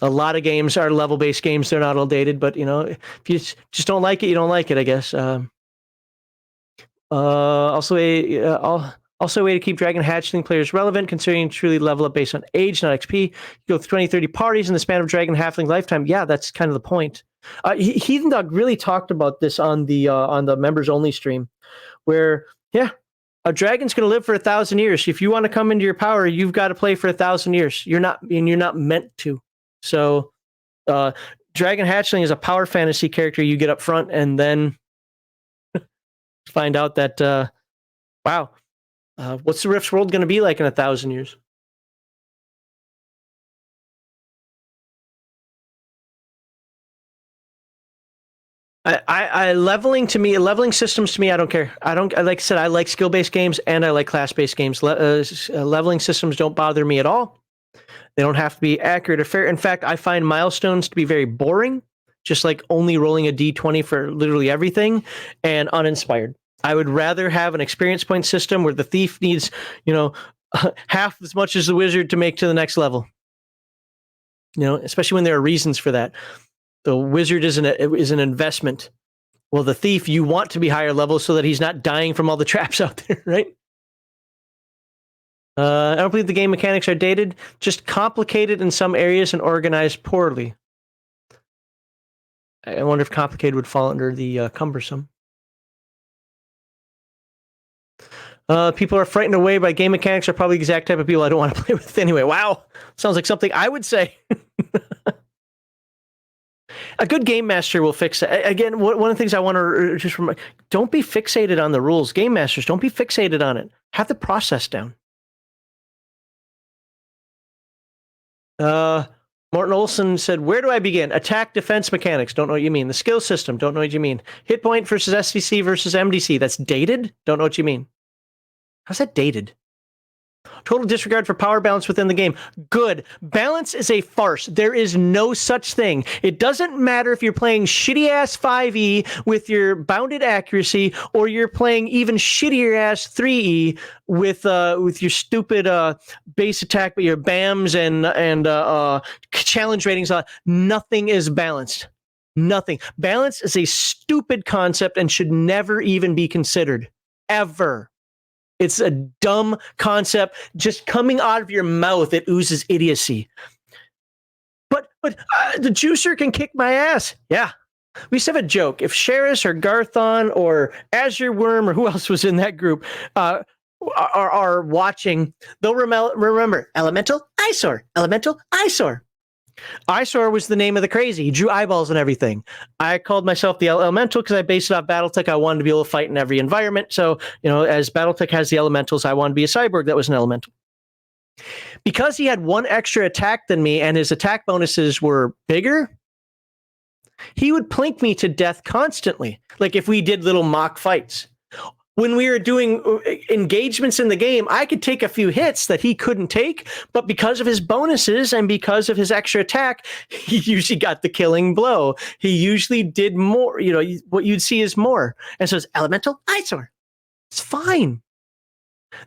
lot of games are level-based games. They're not all dated, but if you just don't like it, you don't like it, I guess. Also a way to keep Dragon Hatchling players relevant, considering truly level up based on age, not XP. You go through 20, 30 parties in the span of Dragon Halfling lifetime. Yeah, that's kind of the point. Heathen Dog really talked about this on the members only stream, where a dragon's going to live for 1,000 years. If you want to come into your power, you've got to play for 1,000 years. You're not meant to. So, Dragon Hatchling is a power fantasy character you get up front, and then find out that, wow, what's the Rift's world going to be like in 1,000 years? Leveling systems to me, I don't care. Like I said, I like skill-based games and I like class-based games. Leveling systems don't bother me at all. They don't have to be accurate or fair. In fact, I find milestones to be very boring, just like only rolling a d20 for literally everything, and uninspired. I would rather have an experience point system where the thief needs, half as much as the wizard to make to the next level. Especially when there are reasons for that. The wizard is an investment. Well, the thief, you want to be higher level so that he's not dying from all the traps out there, right? I don't believe the game mechanics are dated, just complicated in some areas and organized poorly. I wonder if complicated would fall under the cumbersome. People are frightened away by game mechanics are probably the exact type of people I don't want to play with anyway. Wow. Sounds like something I would say. A good game master will fix it. Again, one of the things I want to just remind, don't be fixated on the rules. Game masters, don't be fixated on it. Have the process down. Morton Olson said, where do I begin? Attack, defense mechanics. Don't know what you mean. The skill system. Don't know what you mean. Hit point versus SDC versus MDC. That's dated? Don't know what you mean. How's that dated? Total disregard for power balance within the game. Good. Balance is a farce. There is no such thing. It doesn't matter if you're playing shitty-ass 5e with your bounded accuracy, or you're playing even shittier-ass 3e with your stupid base attack, but your BAMs and challenge ratings. Nothing is balanced. Nothing. Balance is a stupid concept and should never even be considered. Ever. It's a dumb concept. Just coming out of your mouth, it oozes idiocy. But the juicer can kick my ass. Yeah. We used to have a joke. If Sheris or Garthon or Azure Worm or who else was in that group are watching, they'll remember Elemental Eyesore. Elemental Eyesore. Eyesore was the name of the crazy. He drew eyeballs and everything. I called myself the Elemental because I based it off Battletech. I wanted to be able to fight in every environment. So, as Battletech has the elementals, I wanted to be a cyborg that was an elemental. Because he had one extra attack than me and his attack bonuses were bigger, he would plink me to death constantly. Like if we did little mock fights. When we were doing engagements in the game, I could take a few hits that he couldn't take, but because of his bonuses and because of his extra attack, he usually got the killing blow. He usually did more, what you'd see is more. And so it's Elemental Eyesore. It's fine.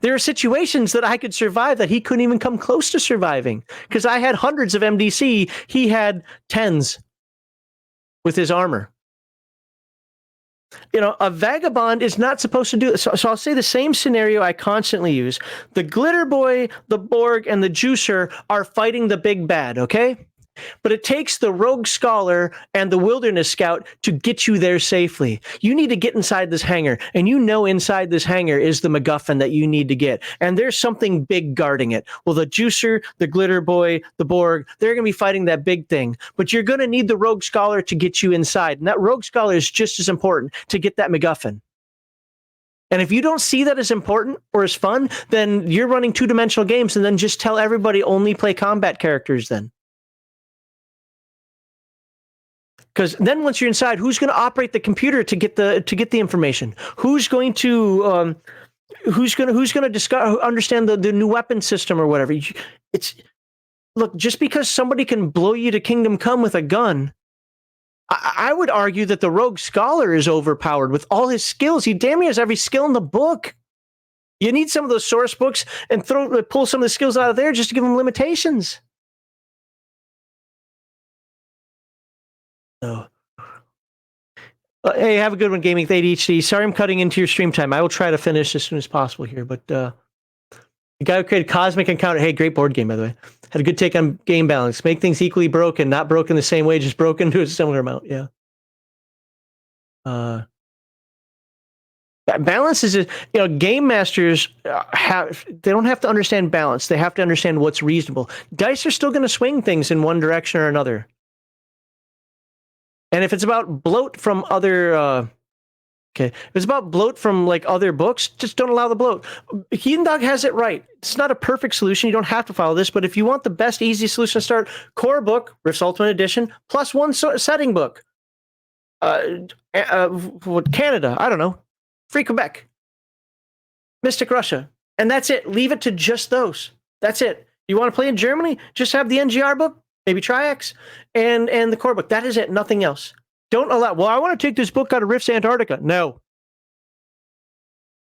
There are situations that I could survive that he couldn't even come close to surviving because I had hundreds of MDC. He had tens with his armor. A vagabond is not supposed to do this. So I'll say the same scenario I constantly use. The Glitter Boy, the Borg, and the Juicer are fighting the big bad, okay? But it takes the Rogue Scholar and the Wilderness Scout to get you there safely. You need to get inside this hangar, and inside this hangar is the MacGuffin that you need to get. And there's something big guarding it. Well, the Juicer, the Glitter Boy, the Borg, they're going to be fighting that big thing. But you're going to need the Rogue Scholar to get you inside. And that Rogue Scholar is just as important to get that MacGuffin. And if you don't see that as important or as fun, then you're running two-dimensional games, and then just tell everybody only play combat characters then. Because then once you're inside, who's going to operate the computer to get the information? Who's going to understand the new weapon system or whatever? Look, just because somebody can blow you to Kingdom Come with a gun, I would argue that the Rogue Scholar is overpowered with all his skills. He damn near has every skill in the book. You need some of those source books and pull some of the skills out of there just to give them limitations. So, hey, have a good one, Gaming with ADHD. Sorry I'm cutting into your stream time. I will try to finish as soon as possible here. But the guy who created Cosmic Encounter, hey, great board game, by the way. Had a good take on game balance. Make things equally broken, not broken the same way, just broken to a similar amount. Yeah. Balance is, game masters they don't have to understand balance. They have to understand what's reasonable. Dice are still going to swing things in one direction or another. And if it's about bloat from other, if it's about bloat from like other books, just don't allow the bloat. Heathen Dog has it right. It's not a perfect solution. You don't have to follow this, but if you want the best, easy solution to start, core book, Rift's Ultimate Edition, plus one setting book. Canada, I don't know, Free Quebec, Mystic Russia, and that's it. Leave it to just those. That's it. You want to play in Germany? Just have the NGR book. Maybe Triax, and the core book. That is it. Nothing else. Don't allow. Well, I want to take this book out of Rift's Antarctica. No.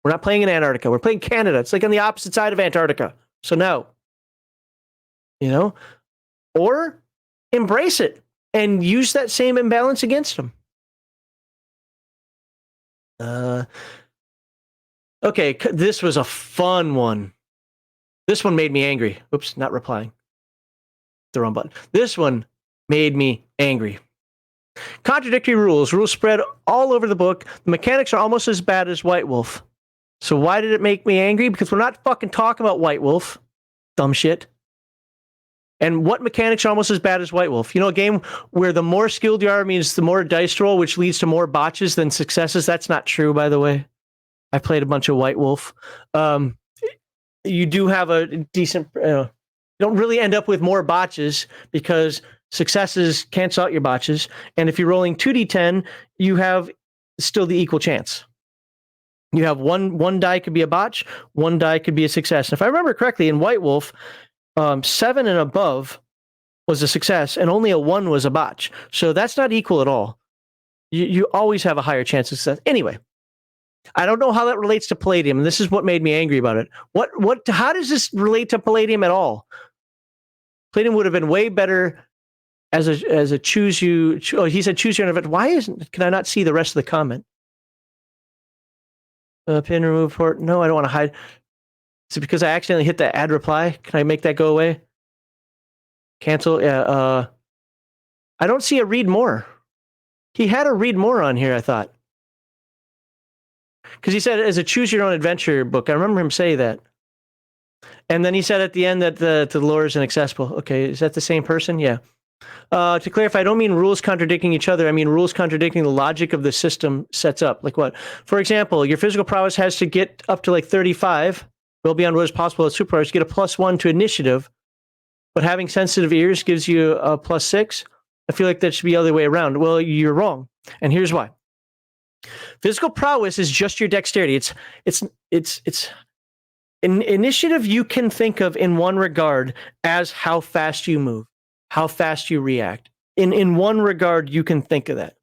We're not playing in Antarctica. We're playing Canada. It's like on the opposite side of Antarctica. So no. Or embrace it and use that same imbalance against them. Okay, this was a fun one. This one made me angry. Oops, not replying. The wrong button. This one made me angry. Contradictory rules. Rules spread all over the book. The mechanics are almost as bad as White Wolf. So why did it make me angry? Because we're not fucking talking about White Wolf. Dumb shit. And what mechanics are almost as bad as White Wolf? A game where the more skilled you are means the more dice roll, which leads to more botches than successes. That's not true, by the way. I played a bunch of White Wolf. You do have a decent... You don't really end up with more botches because successes cancel out your botches. And if you're rolling 2d10, you have still the equal chance. You have one die could be a botch, one die could be a success. And if I remember correctly, in White Wolf, 7 and above was a success, and only a 1 was a botch. So that's not equal at all. You always have a higher chance of success. Anyway, I don't know how that relates to Palladium, and this is what made me angry about it. How does this relate to Palladium at all? Palladium would have been way better as a choose you. Oh, he said choose your own adventure. Why can I not see the rest of the comment? Pin remove port. No, I don't want to hide. Is it because I accidentally hit that add reply? Can I make that go away? Cancel. Yeah. I don't see a read more. He had a read more on here, I thought. Because he said as a choose your own adventure book. I remember him say that. And then he said at the end that the lore is inaccessible. Okay, is that the same person? Yeah. To clarify, I don't mean rules contradicting each other. I mean rules contradicting the logic of the system sets up. Like what? For example, your physical prowess has to get up to like 35, well beyond what is possible as superpowers, to get a +1 to initiative. But having sensitive ears gives you a +6. I feel like that should be the other way around. Well, you're wrong. And here's why. Physical prowess is just your dexterity. It's an initiative you can think of in one regard as how fast you move, how fast you react. In one regard, you can think of that.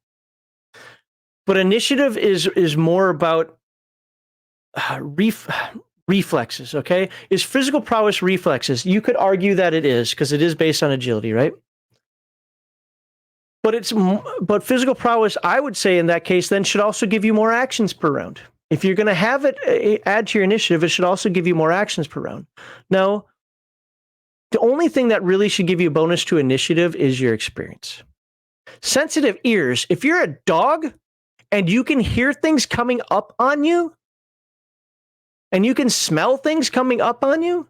But initiative is more about reflexes, okay? Is physical prowess reflexes? You could argue that it is, because it is based on agility, right? But physical prowess, I would say in that case, then should also give you more actions per round. If you're going to have it add to your initiative, it should also give you more actions per round. Now, the only thing that really should give you a bonus to initiative is your experience. Sensitive ears, if you're a dog and you can hear things coming up on you, and you can smell things coming up on you,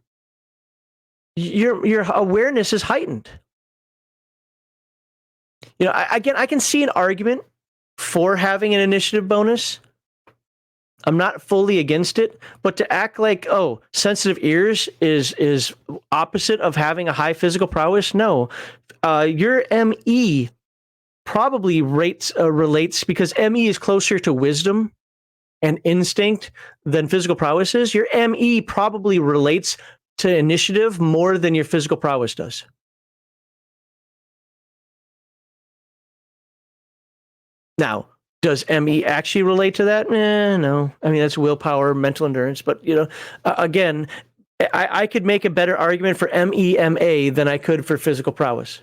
your awareness is heightened. You know, I can see an argument for having an initiative bonus. I'm not fully against it, but to act like, oh, sensitive ears is opposite of having a high physical prowess, no. Your ME probably relates because ME is closer to wisdom and instinct than physical prowess is. Your ME probably relates to initiative more than your physical prowess does. Now, does ME actually relate to that? No. I mean, that's willpower, mental endurance. But, you know, again, I could make a better argument for MEMA than I could for physical prowess.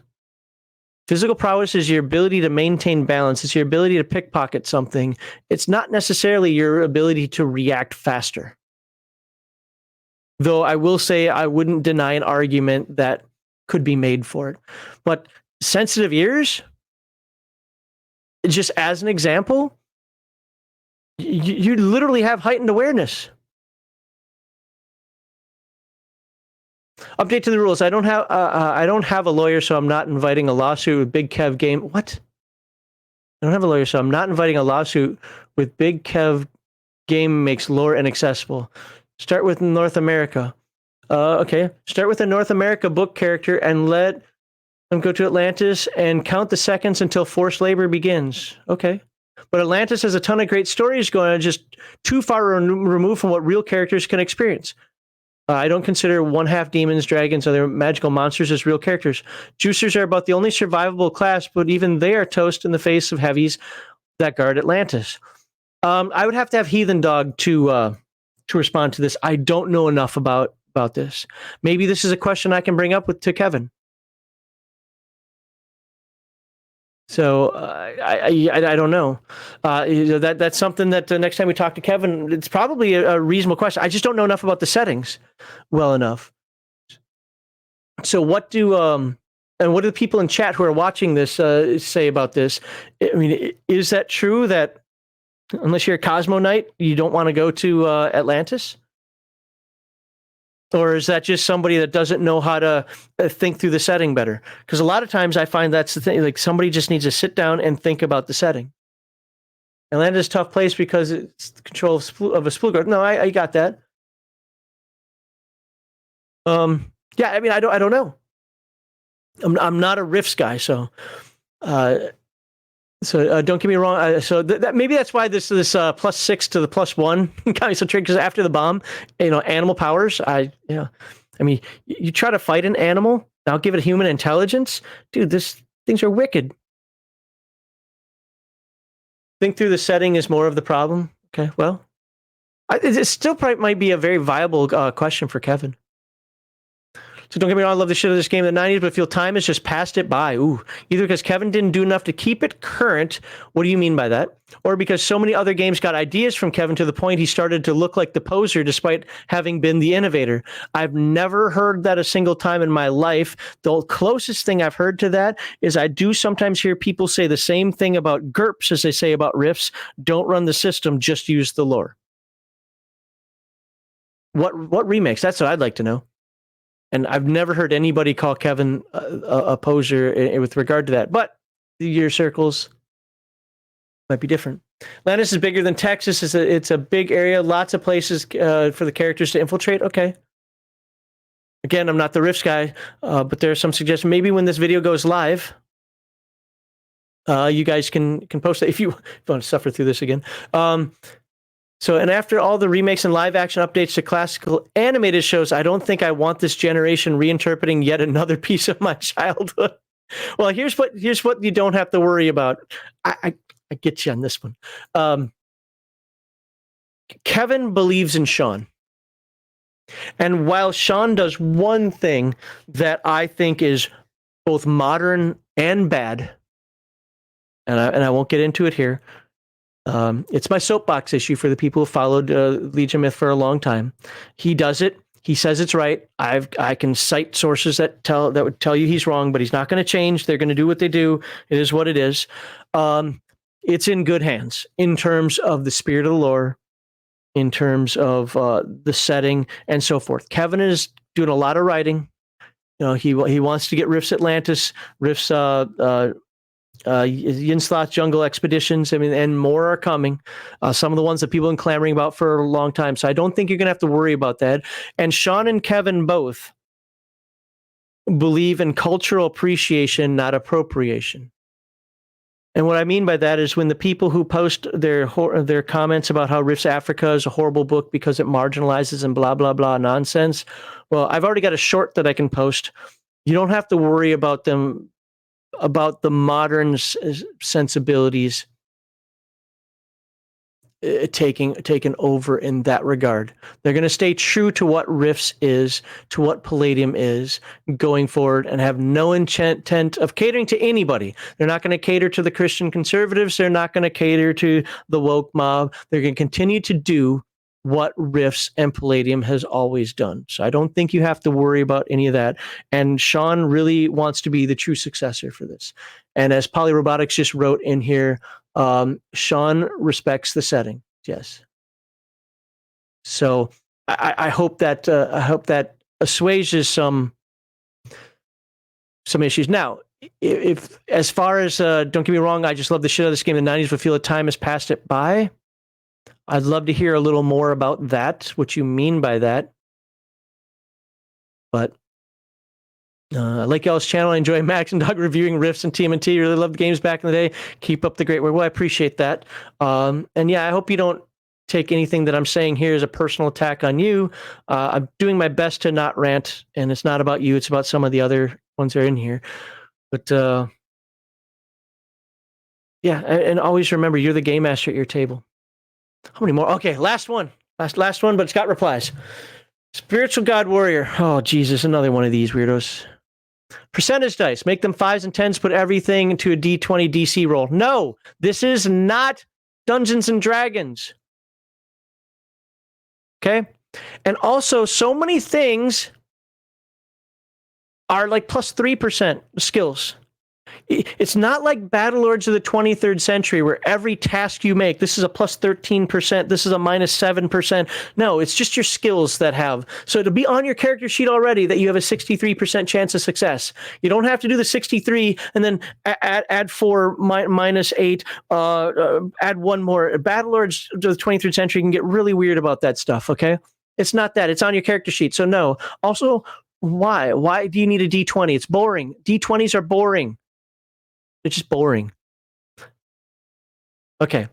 Physical prowess is your ability to maintain balance. It's your ability to pickpocket something. It's not necessarily your ability to react faster. Though I will say I wouldn't deny an argument that could be made for it. But sensitive ears, just as an example, you literally have heightened awareness. Update to the rules. I don't have a lawyer, so I'm not inviting a lawsuit with Big Kev Game. What? I don't have a lawyer, so I'm not inviting a lawsuit with Big Kev Game makes lore inaccessible. Start with North America. Okay. Start with a North America book character and let them go to Atlantis and count the seconds until forced labor begins. Okay. But Atlantis has a ton of great stories going on, just too far removed from what real characters can experience. I don't consider one-half demons, dragons, other magical monsters as real characters. Juicers are about the only survivable class, but even they are toast in the face of heavies that guard Atlantis. I would have to have Heathen Dog to respond to this. I don't know enough about this. Maybe this is a question I can bring up to Kevin. So I don't know. That's something that next time we talk to Kevin, it's probably a reasonable question. I just don't know enough about the settings well enough. So what do the people in chat who are watching this say about this? I mean, is that true that unless you're a Cosmo Knight, you don't want to go to Atlantis? Or is that just somebody that doesn't know how to think through the setting better? Because a lot of times I find that's the thing, like somebody just needs to sit down and think about the setting. Atlantis is a tough place because it's the control of a spool guard. No, I got that. Yeah, I mean, I don't know. I'm not a Rifts guy, so don't get me wrong. So maybe that's why this +6 to the +1 got me so tricky. Because after the bomb, animal powers. I mean, you try to fight an animal, I'll give it human intelligence, dude. Things are wicked. Think through the setting is more of the problem. Okay, well, it still probably might be a very viable question for Kevin. So don't get me wrong, I love the shit of this game in the 90s, but I feel time has just passed it by. Ooh, either because Kevin didn't do enough to keep it current. What do you mean by that? Or because so many other games got ideas from Kevin to the point he started to look like the poser despite having been the innovator. I've never heard that a single time in my life. The closest thing I've heard to that is I do sometimes hear people say the same thing about GURPS as they say about riffs. Don't run the system, just use the lore. What remakes? That's what I'd like to know. And I've never heard anybody call Kevin a poser with regard to that. But your circles might be different. Atlantis is bigger than Texas. It's a big area. Lots of places for the characters to infiltrate. Okay. Again, I'm not the riffs guy, but there are some suggestions. Maybe when this video goes live, you guys can post it if you want to suffer through this again. And after all the remakes and live action updates to classical animated shows, I don't think I want this generation reinterpreting yet another piece of my childhood. Well, here's what you don't have to worry about. I get you on this one. Kevin believes in Sean. And while Sean does one thing that I think is both modern and bad, and I won't get into it here, it's my soapbox issue for the people who followed Legion Myth for a long time. He does it. He says it's right. I can cite sources that would tell you he's wrong, but he's not going to change. They're going to do what they do. It is what it is. It's in good hands in terms of the spirit of the lore, in terms of the setting, and so forth. Kevin is doing a lot of writing. He wants to get Rift's Atlantis, Rift's Yinsloth Jungle Expeditions, and more are coming. Some of the ones that people have been clamoring about for a long time. So I don't think you're going to have to worry about that. And Sean and Kevin both believe in cultural appreciation, not appropriation. And what I mean by that is when the people who post their comments about how Rifts Africa is a horrible book because it marginalizes and blah, blah, blah nonsense. Well, I've already got a short that I can post. You don't have to worry about them, about the modern sensibilities taken over in that regard. They're going to stay true to what Rifts is, to what Palladium is going forward, and have no intent of catering to anybody. They're not going to cater to the Christian conservatives. They're not going to cater to the woke mob. They're going to continue to do what Rifts and Palladium has always done. So I don't think you have to worry about any of that. And Sean really wants to be the true successor for this. And as Polyrobotics just wrote in here, Sean respects the setting. Yes. So I hope that assuages some issues. Now, if as far as don't get me wrong, I just love the shit out of this game in the 90s, but feel the time has passed it by. I'd love to hear a little more about that, what you mean by that. But I like y'all's channel. I enjoy Max and Doug reviewing Rifts and TMNT. Really loved games back in the day. Keep up the great work. Well, I appreciate that. And yeah, I hope you don't take anything that I'm saying here as a personal attack on you. I'm doing my best to not rant, and it's not about you. It's about some of the other ones that are in here. But yeah, and always remember, you're the game master at your table. How many more? Okay, last one, but it's got replies. Spiritual God Warrior. Oh, Jesus, another one of these weirdos. Percentage dice. Make them 5s and 10s. Put everything into a D20 DC roll. No, this is not Dungeons and Dragons. Okay? And also, so many things are like plus 3% skills. It's not like Battlelords of the 23rd century where every task you make, this is a plus 13%, this is a minus 7%. No, it's just your skills that have. So it'll be on your character sheet already that you have a 63% chance of success. You don't have to do the 63 and then add 4 minus 8, add 1 more. Battlelords of the 23rd century can get really weird about that stuff, okay? It's not that. It's on your character sheet. So no. Also, why? Why do you need a D20? It's boring. D20s are boring. They're just boring. Okay.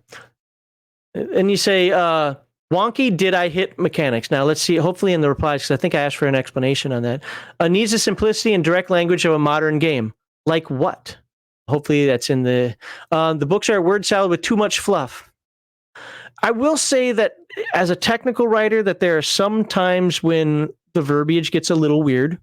And you say, wonky, did I hit mechanics? Now, let's see, hopefully in the replies, because I think I asked for an explanation on that. Needs the simplicity and direct language of a modern game. Like what? Hopefully that's in the books are a word salad with too much fluff. I will say that as a technical writer, that there are some times when the verbiage gets a little weird.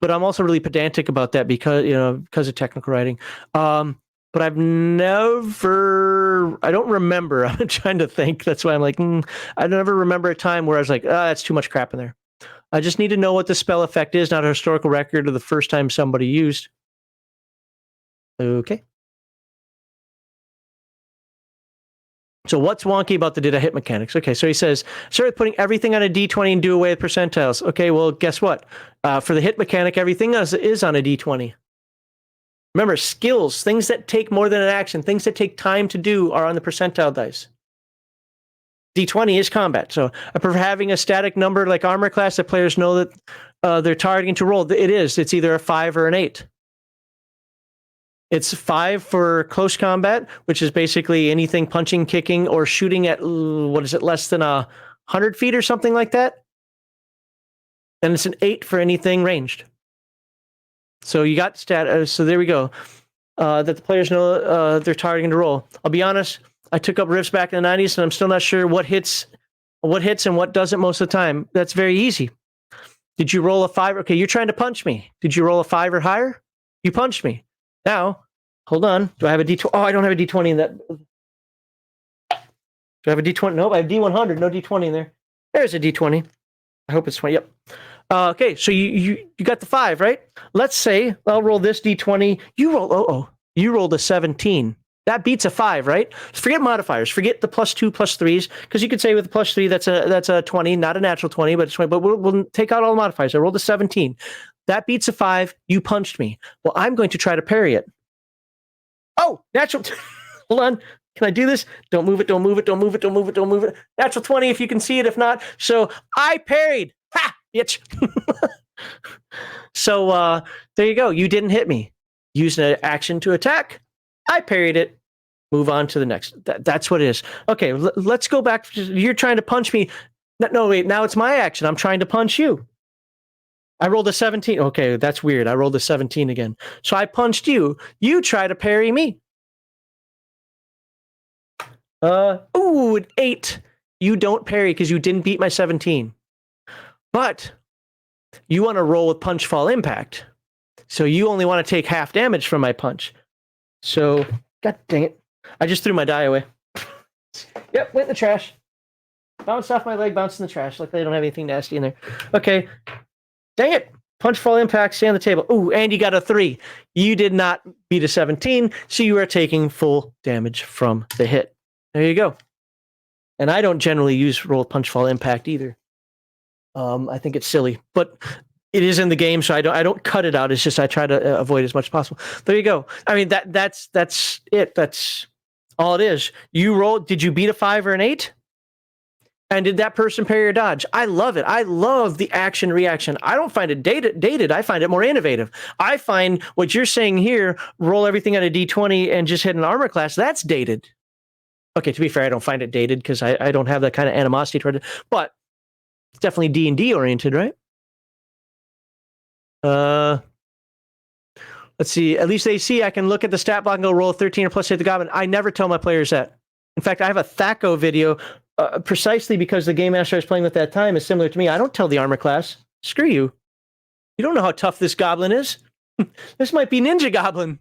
but I'm also really pedantic about that because of technical writing. But I don't remember. I'm trying to think. That's why I'm like, I never remember a time where I was like, that's too much crap in there. I just need to know what the spell effect is, not a historical record of the first time somebody used. Okay. So what's wonky about the did I hit mechanics? Okay, so he says, start putting everything on a d20 and do away with percentiles. Okay, well, guess what? For the hit mechanic, everything is on a d20. Remember, skills, things that take more than an action, things that take time to do are on the percentile dice. D20 is combat. So for having a static number like armor class that players know that they're targeting to roll, it is. It's either a 5 or an 8. It's 5 for close combat, which is basically anything punching, kicking, or shooting at, less than 100 feet or something like that. And it's an 8 for anything ranged. So you got so there we go. That the players know they're targeting to roll. I'll be honest, I took up Rifts back in the 90s, and I'm still not sure what hits and what doesn't most of the time. That's very easy. Did you roll a 5? Okay, you're trying to punch me. Did you roll a 5 or higher? You punched me. Now, hold on. Do I have a D20? Oh, I don't have a D20 in that. Do I have a D20? Nope, I have D100. No D20 in there. There's a D20. I hope it's 20. Yep. Okay, so you got the 5, right? Let's say I'll roll this D20. You rolled a 17. That beats a 5, right? Forget modifiers. Forget the +2, +3s, because you could say with the +3 that's a 20, not a natural 20, but it's 20. But we'll take out all the modifiers. I rolled a 17. That beats a 5. You punched me. Well, I'm going to try to parry it. Oh, natural. Hold on. Can I do this? Don't move it. Don't move it. Don't move it. Don't move it. Don't move it. Natural 20 if you can see it. If not, so I parried. Ha! Bitch. So there you go. You didn't hit me. Use an action to attack. I parried it. Move on to the next. That's what it is. Okay, let's go back. You're trying to punch me. No, wait. Now it's my action. I'm trying to punch you. I rolled a 17. Okay, that's weird. I rolled a 17 again. So I punched you. You try to parry me. An 8. You don't parry because you didn't beat my 17. But you want to roll with punch fall impact. So you only want to take half damage from my punch. So, god dang it. I just threw my die away. Yep, went in the trash. Bounced off my leg, bounced in the trash. Luckily I don't have anything nasty in there. Okay. Dang it. Punch fall impact, stay on the table. Ooh, and you got a 3. You did not beat a 17, so you are taking full damage from the hit. There you go. And I don't generally use roll punch fall impact either. I think it's silly, but it is in the game, so I don't cut it out. It's just I try to avoid as much as possible. There you go. I mean that's it. That's all it is. You rolled. Did you beat a 5 or an 8? And did that person parry or dodge? I love it. I love the action reaction. I don't find it dated. I find it more innovative. I find what you're saying here, roll everything on a D20 and just hit an armor class, that's dated. Okay, to be fair, I don't find it dated because I don't have that kind of animosity toward it. But it's definitely D&D oriented, right? Let's see. At least they see I can look at the stat block and go roll a 13 or plus hit the goblin. I never tell my players that. In fact, I have a THAC0 video precisely because the game master I was playing with that time is similar to me. I don't tell the armor class. Screw you. You don't know how tough this goblin is. This might be Ninja Goblin.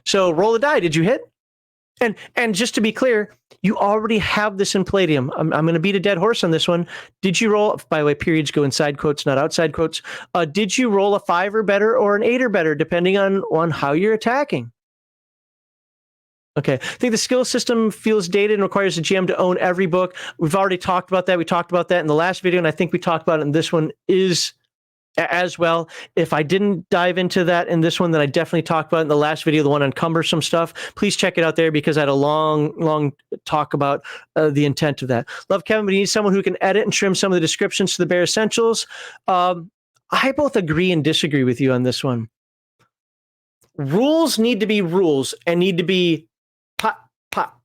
So roll a die. Did you hit? And just to be clear, you already have this in Palladium. I'm going to beat a dead horse on this one. Did you roll, by the way, periods go inside quotes, not outside quotes. Did you roll a 5 or better or an 8 or better, depending on how you're attacking? Okay. I think the skill system feels dated and requires the GM to own every book. We've already talked about that. We talked about that in the last video, and I think we talked about it in this one as well. If I didn't dive into that in this one, then I definitely talked about it in the last video, the one on cumbersome stuff. Please check it out there because I had a long talk about the intent of that. Love Kevin, but he needs someone who can edit and trim some of the descriptions to the bare essentials. I both agree and disagree with you on this one. Rules need to be rules and need to be pop.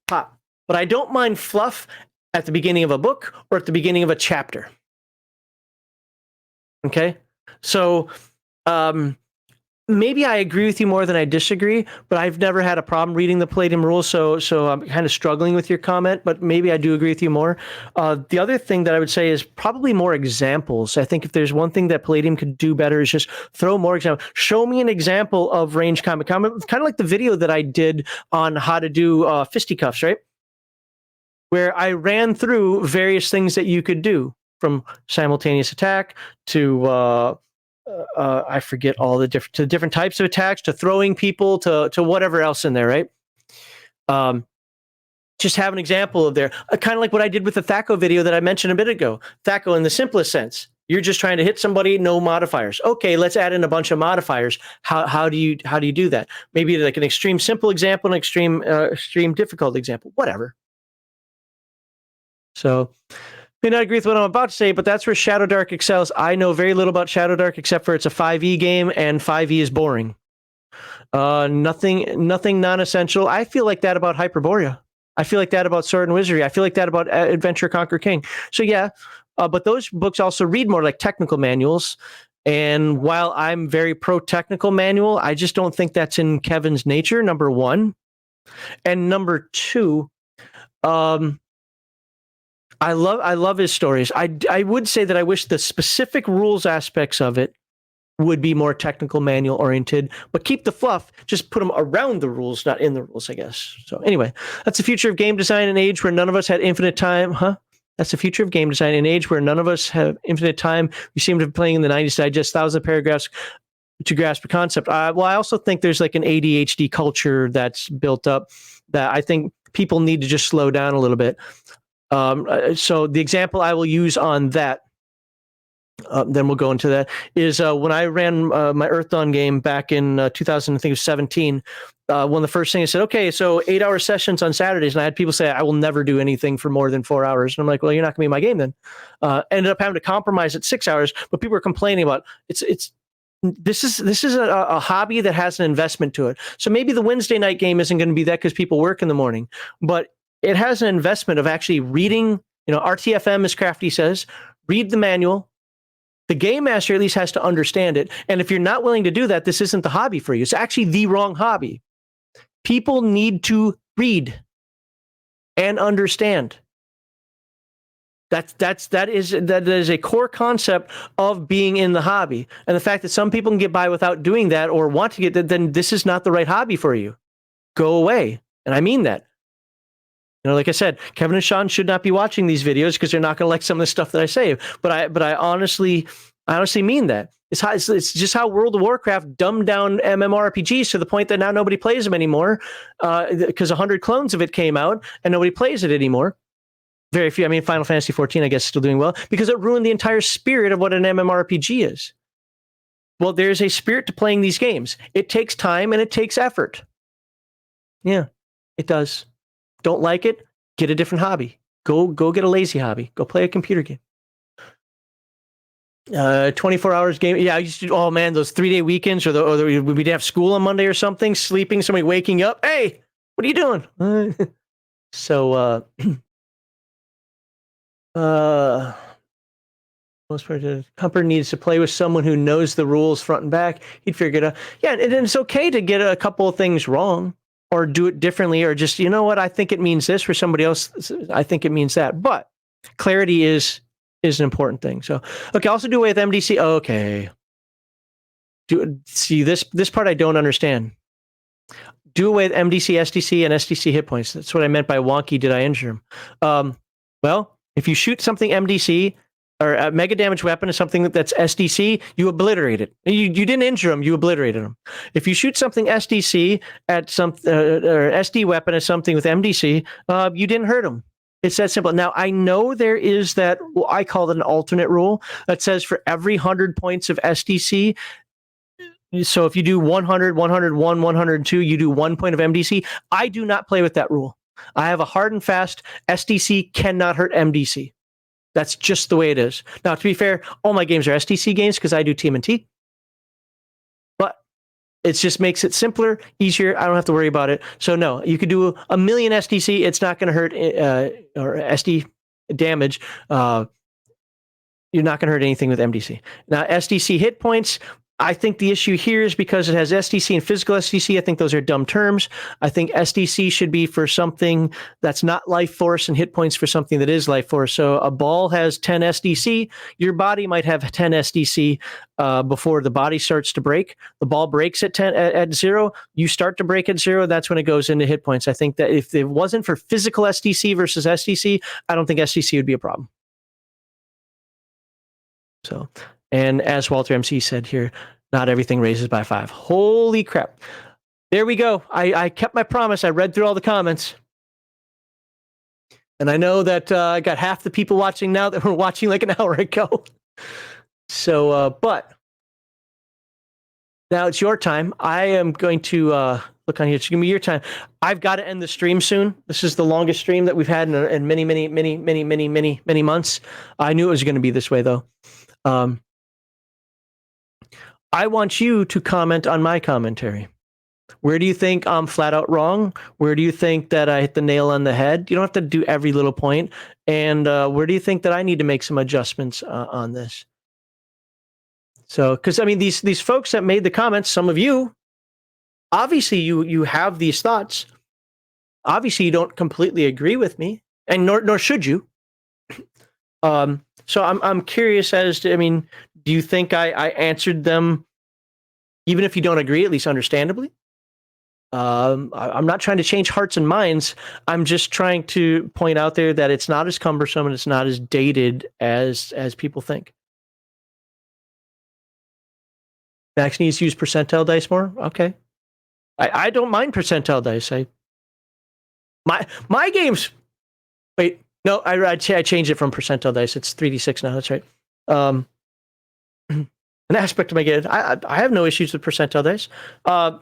But I don't mind fluff at the beginning of a book or at the beginning of a chapter. Okay? So maybe I agree with you more than I disagree, but I've never had a problem reading the Palladium rules, so I'm kind of struggling with your comment, but maybe I do agree with you more. The other thing that I would say is probably more examples. I think if there's one thing that Palladium could do better is just throw more examples. Show me an example of range combat. Kind of like the video that I did on how to do fisticuffs, right? Where I ran through various things that you could do, from simultaneous attack to I forget all the different types of attacks, to throwing people, to whatever else in there, right? Just have an example of there, kind of like what I did with the Thaco video that I mentioned a bit ago. Thaco, in the simplest sense, you're just trying to hit somebody, no modifiers. Okay, let's add in a bunch of modifiers. How do you do that? Maybe like an extreme simple example, an extreme difficult example, whatever. So, may not agree with what I'm about to say, but that's where Shadow Dark excels. I know very little about Shadow Dark except for it's a 5e game, and 5e is boring. Nothing non-essential. I feel like that about Hyperborea. I feel like that about Sword and Wizardry. I feel like that about Adventure Conquer King. So yeah, but those books also read more like technical manuals. And while I'm very pro-technical manual, I just don't think that's in Kevin's nature, number one. And number two, I love his stories. I would say that I wish the specific rules aspects of it would be more technical manual oriented, but keep the fluff, just put them around the rules, not in the rules, I guess. So anyway, that's the future of game design, an age where none of us had infinite time, That's the future of game design, an age where none of us have infinite time. We seem to be playing in the 90s to digest 1,000 paragraphs to grasp a concept. Well, I also think there's like an ADHD culture that's built up that I think people need to just slow down a little bit. So the example I will use on that, then we'll go into that, is when I ran my Earth Dawn game back in 2017, one of the first things I said, okay, so 8-hour sessions on Saturdays, and I had people say, I will never do anything for more than 4 hours. And I'm like, well, you're not going to be in my game then. Ended up having to compromise at 6 hours, but people were complaining about this is a hobby that has an investment to it. So maybe the Wednesday night game isn't going to be that because people work in the morning, but it has an investment of actually reading, RTFM, as Crafty says, read the manual. The game master at least has to understand it. And if you're not willing to do that, this isn't the hobby for you. It's actually the wrong hobby. People need to read and understand. That is a core concept of being in the hobby. And the fact that some people can get by without doing that or want to get that, then this is not the right hobby for you. Go away. And I mean that. Like I said, Kevin and Sean should not be watching these videos because they're not going to like some of the stuff that I say. But I honestly mean that. It's just how World of Warcraft dumbed down MMORPGs to the point that now nobody plays them anymore because 100 clones of it came out and nobody plays it anymore. Very few. I mean, Final Fantasy 14, I guess, is still doing well because it ruined the entire spirit of what an MMORPG is. Well, there's a spirit to playing these games. It takes time and it takes effort. Yeah, it does. Don't like it? Get a different hobby. Go get a lazy hobby. Go play a computer game. 24 hours game. Yeah, I used to. Oh man, those 3-day weekends, or we'd have school on Monday or something. Sleeping, somebody waking up. Hey, what are you doing? So, most part, Humper needs to play with someone who knows the rules front and back. He'd figure it out. Yeah, and it's okay to get a couple of things wrong, or do it differently, or just, you know what, I think it means this, for somebody else, I think it means that. But clarity is an important thing. So, okay, also do away with MDC. Okay. See, this part I don't understand. Do away with MDC, SDC, and SDC hit points. That's what I meant by wonky, did I injure him? Well, if you shoot something MDC, or a mega damage weapon is something that's SDC, you obliterate it. You didn't injure them, you obliterated them. If you shoot something SDC at some or SD weapon as something with MDC, you didn't hurt them. It's that simple. Now, I know there is that, well, I call it an alternate rule that says for every 100 points of SDC, so if you do 100, 101, 102, you do 1 point of MDC. I do not play with that rule. I have a hard and fast SDC cannot hurt MDC. That's just the way it is. Now, to be fair, all my games are SDC games because I do TMNT. But it just makes it simpler, easier. I don't have to worry about it. So no, you could do a million SDC. It's not going to hurt, or SD damage. You're not going to hurt anything with MDC. Now, SDC hit points, I think the issue here is because it has SDC and physical SDC. I think those are dumb terms. I think SDC should be for something that's not life force and hit points for something that is life force. So a ball has 10 SDC. Your body might have 10 SDC before the body starts to break. The ball breaks at 10 at 0. You start to break at 0. That's when it goes into hit points. I think that if it wasn't for physical SDC versus SDC, I don't think SDC would be a problem. So. And as Walter MC said here, not everything raises by 5. Holy crap. There we go. I kept my promise. I read through all the comments. And I know that I got half the people watching now that were watching like an hour ago. So, but now it's your time. I am going to look on here. It's going to be your time. I've got to end the stream soon. This is the longest stream that we've had in many months. I knew it was going to be this way, though. I want you to comment on my commentary. Where do you think I'm flat out wrong? Where do you think that I hit the nail on the head? You don't have to do every little point. And where do you think that I need to make some adjustments on this? So, because I mean, these folks that made the comments, some of you, obviously you have these thoughts. Obviously, you don't completely agree with me, and nor should you. So I'm curious as to, I mean, do you think I answered them, even if you don't agree, at least understandably? I'm not trying to change hearts and minds. I'm just trying to point out there that it's not as cumbersome and it's not as dated as people think. Max needs to use percentile dice more. Okay, I don't mind percentile dice. My games. Wait, no, I changed it from percentile dice. It's 3d6 now. That's right. An aspect of my game. I have no issues with percentile dice. Not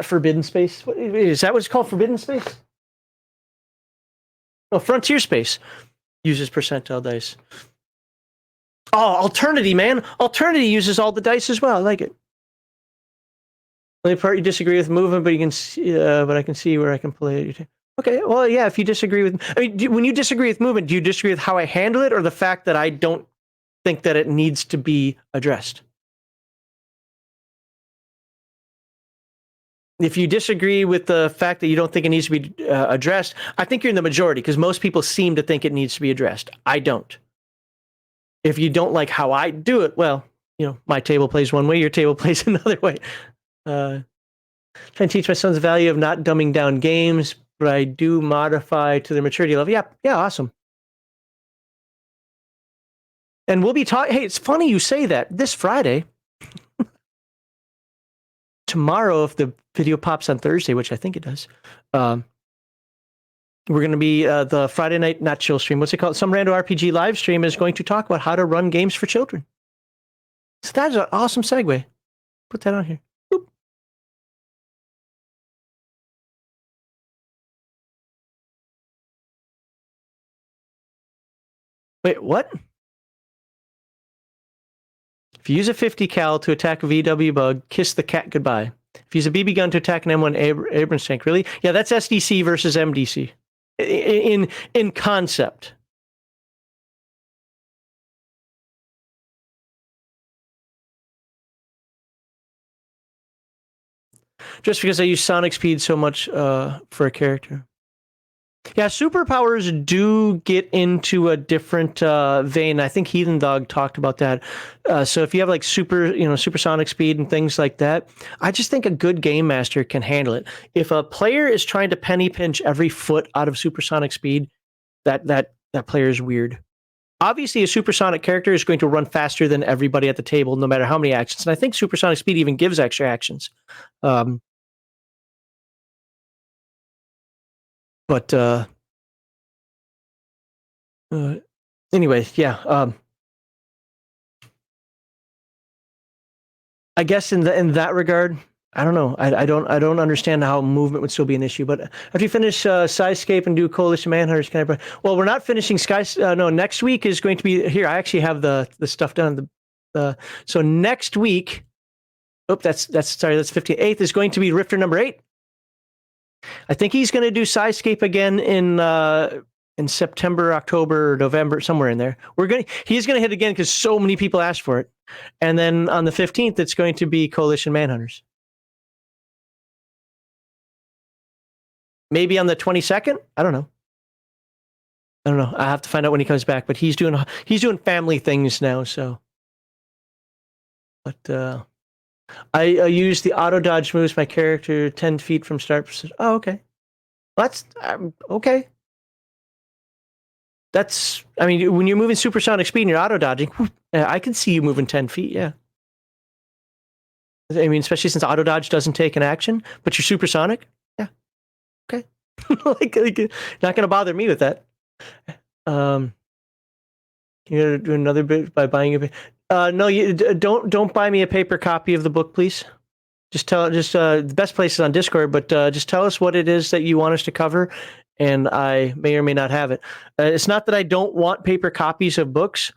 Forbidden Space. Is that what it's called? Forbidden Space? No, Frontier Space uses percentile dice. Oh, Alternity, man. Alternity uses all the dice as well. I like it. The only part you disagree with movement, but you can see, but I can see where I can play it. Okay, well, yeah, if you disagree with... I mean, when you disagree with movement, do you disagree with how I handle it or the fact that I don't think that it needs to be addressed? If you disagree with the fact that you don't think it needs to be addressed, I think you're in the majority because most people seem to think it needs to be addressed. I don't. If you don't like how I do it, well, you know, my table plays one way, your table plays another way. Trying to teach my sons the value of not dumbing down games, but I do modify to their maturity level. Yeah, awesome. And we'll be talking. Hey, it's funny you say that. This Friday, tomorrow, if the video pops on Thursday, which I think it does, we're going to be the Friday night, not chill stream. What's it called? Some Rando RPG live stream is going to talk about how to run games for children. So that's an awesome segue. Put that on here. Boop. Wait, what? If you use a 50 cal to attack a VW bug, kiss the cat goodbye. If you use a BB gun to attack an M1 Abrams tank, really? Yeah, that's SDC versus MDC in concept. Just because I use sonic speed so much for a character. Yeah, superpowers do get into a different vein. I think Heathen Dog talked about that. So if you have like supersonic speed and things like that, I just think a good game master can handle it. If a player is trying to penny pinch every foot out of supersonic speed, that player is weird. Obviously, a supersonic character is going to run faster than everybody at the table, no matter how many actions. And I think supersonic speed even gives extra actions. But anyway, yeah. I guess in that regard, I don't know. I don't understand how movement would still be an issue. But after you finish Skyscape and do Coalition Manhunters, well, we're not finishing Sky. No, next week is going to be here. I actually have the stuff done. So next week. Oh, that's 58th is going to be Rifter number 8. I think he's going to do Skyscape again in in September, October, November, somewhere in there. He's gonna hit again because so many people asked for it. And then on the 15th, it's going to be Coalition Manhunters. Maybe on the 22nd? I don't know. I have to find out when he comes back, but he's doing family things now, so. But I use the auto dodge moves my character 10 feet from start position. Oh, okay. That's okay. That's, I mean, when you're moving supersonic speed and you're auto dodging, I can see you moving 10 feet. Yeah. I mean, especially since auto dodge doesn't take an action, but you're supersonic. Yeah. Okay. like not going to bother me with that. You gotta do another bit by buying a. No, you don't buy me a paper copy of the book, please. The best place is on Discord, but just tell us what it is that you want us to cover, and I may or may not have it. It's not that I don't want paper copies of books,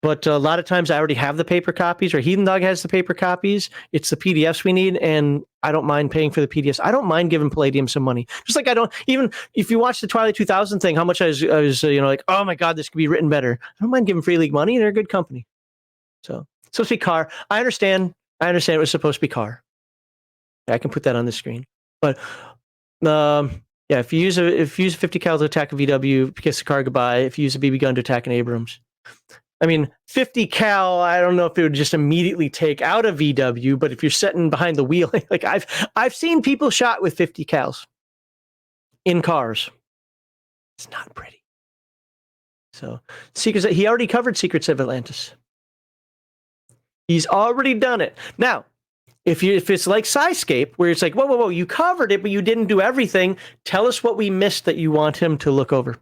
but a lot of times I already have the paper copies, or Heathen Dog has the paper copies. It's the PDFs we need, and I don't mind paying for the PDFs. I don't mind giving Palladium some money. Just like I don't, even if you watch the Twilight 2000 thing, how much I was like, oh my God, this could be written better. I don't mind giving Free League money. They're a good company. So it's supposed to be Car. I understand it was supposed to be Car. I can put that on the screen. But yeah, if you use a 50 cal to attack a VW, kiss the car goodbye. If you use a BB gun to attack an Abrams. I mean, 50 cal, I don't know if it would just immediately take out a VW, but if you're sitting behind the wheel, like I've seen people shot with 50 cals in cars. It's not pretty. So, he already covered Secrets of Atlantis. He's already done it. Now, if it's like Skyscape, where it's like, whoa, you covered it, but you didn't do everything, tell us what we missed that you want him to look over.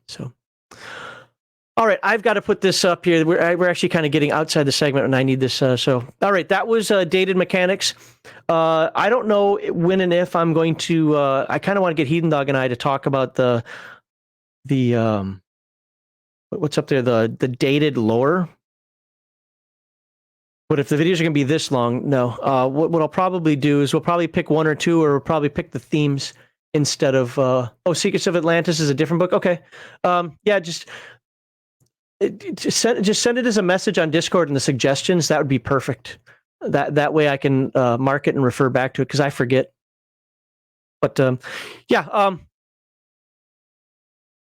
So, all right, I've got to put this up here. We're actually kind of getting outside the segment, and I need this. So, all right, that was Dated Mechanics. I don't know when and if I'm going to. I kind of want to get Heathen Dog and I to talk about the what's up there, the dated lore. But if the videos are going to be this long, no. What I'll probably do is we'll probably pick one or two, or we'll probably pick the themes instead of. Secrets of Atlantis is a different book. Okay, yeah, just send it as a message on Discord in the suggestions. That would be perfect. That way I can mark it and refer back to it because I forget. But yeah.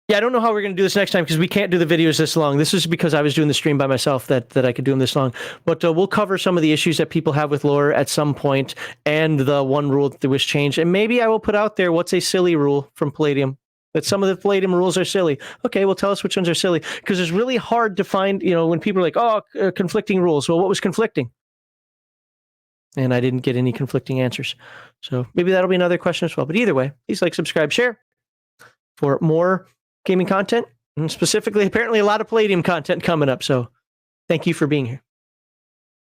Yeah, I don't know how we're going to do this next time because we can't do the videos this long. This is because I was doing the stream by myself that I could do them this long. But we'll cover some of the issues that people have with lore at some point and the one rule that was changed. And maybe I will put out there what's a silly rule from Palladium. That some of the Palladium rules are silly. Okay, well, tell us which ones are silly. Because it's really hard to find, when people are like, conflicting rules. Well, what was conflicting? And I didn't get any conflicting answers. So maybe that'll be another question as well. But either way, please like, subscribe, share for more gaming content, and specifically, apparently, a lot of Palladium content coming up. So thank you for being here.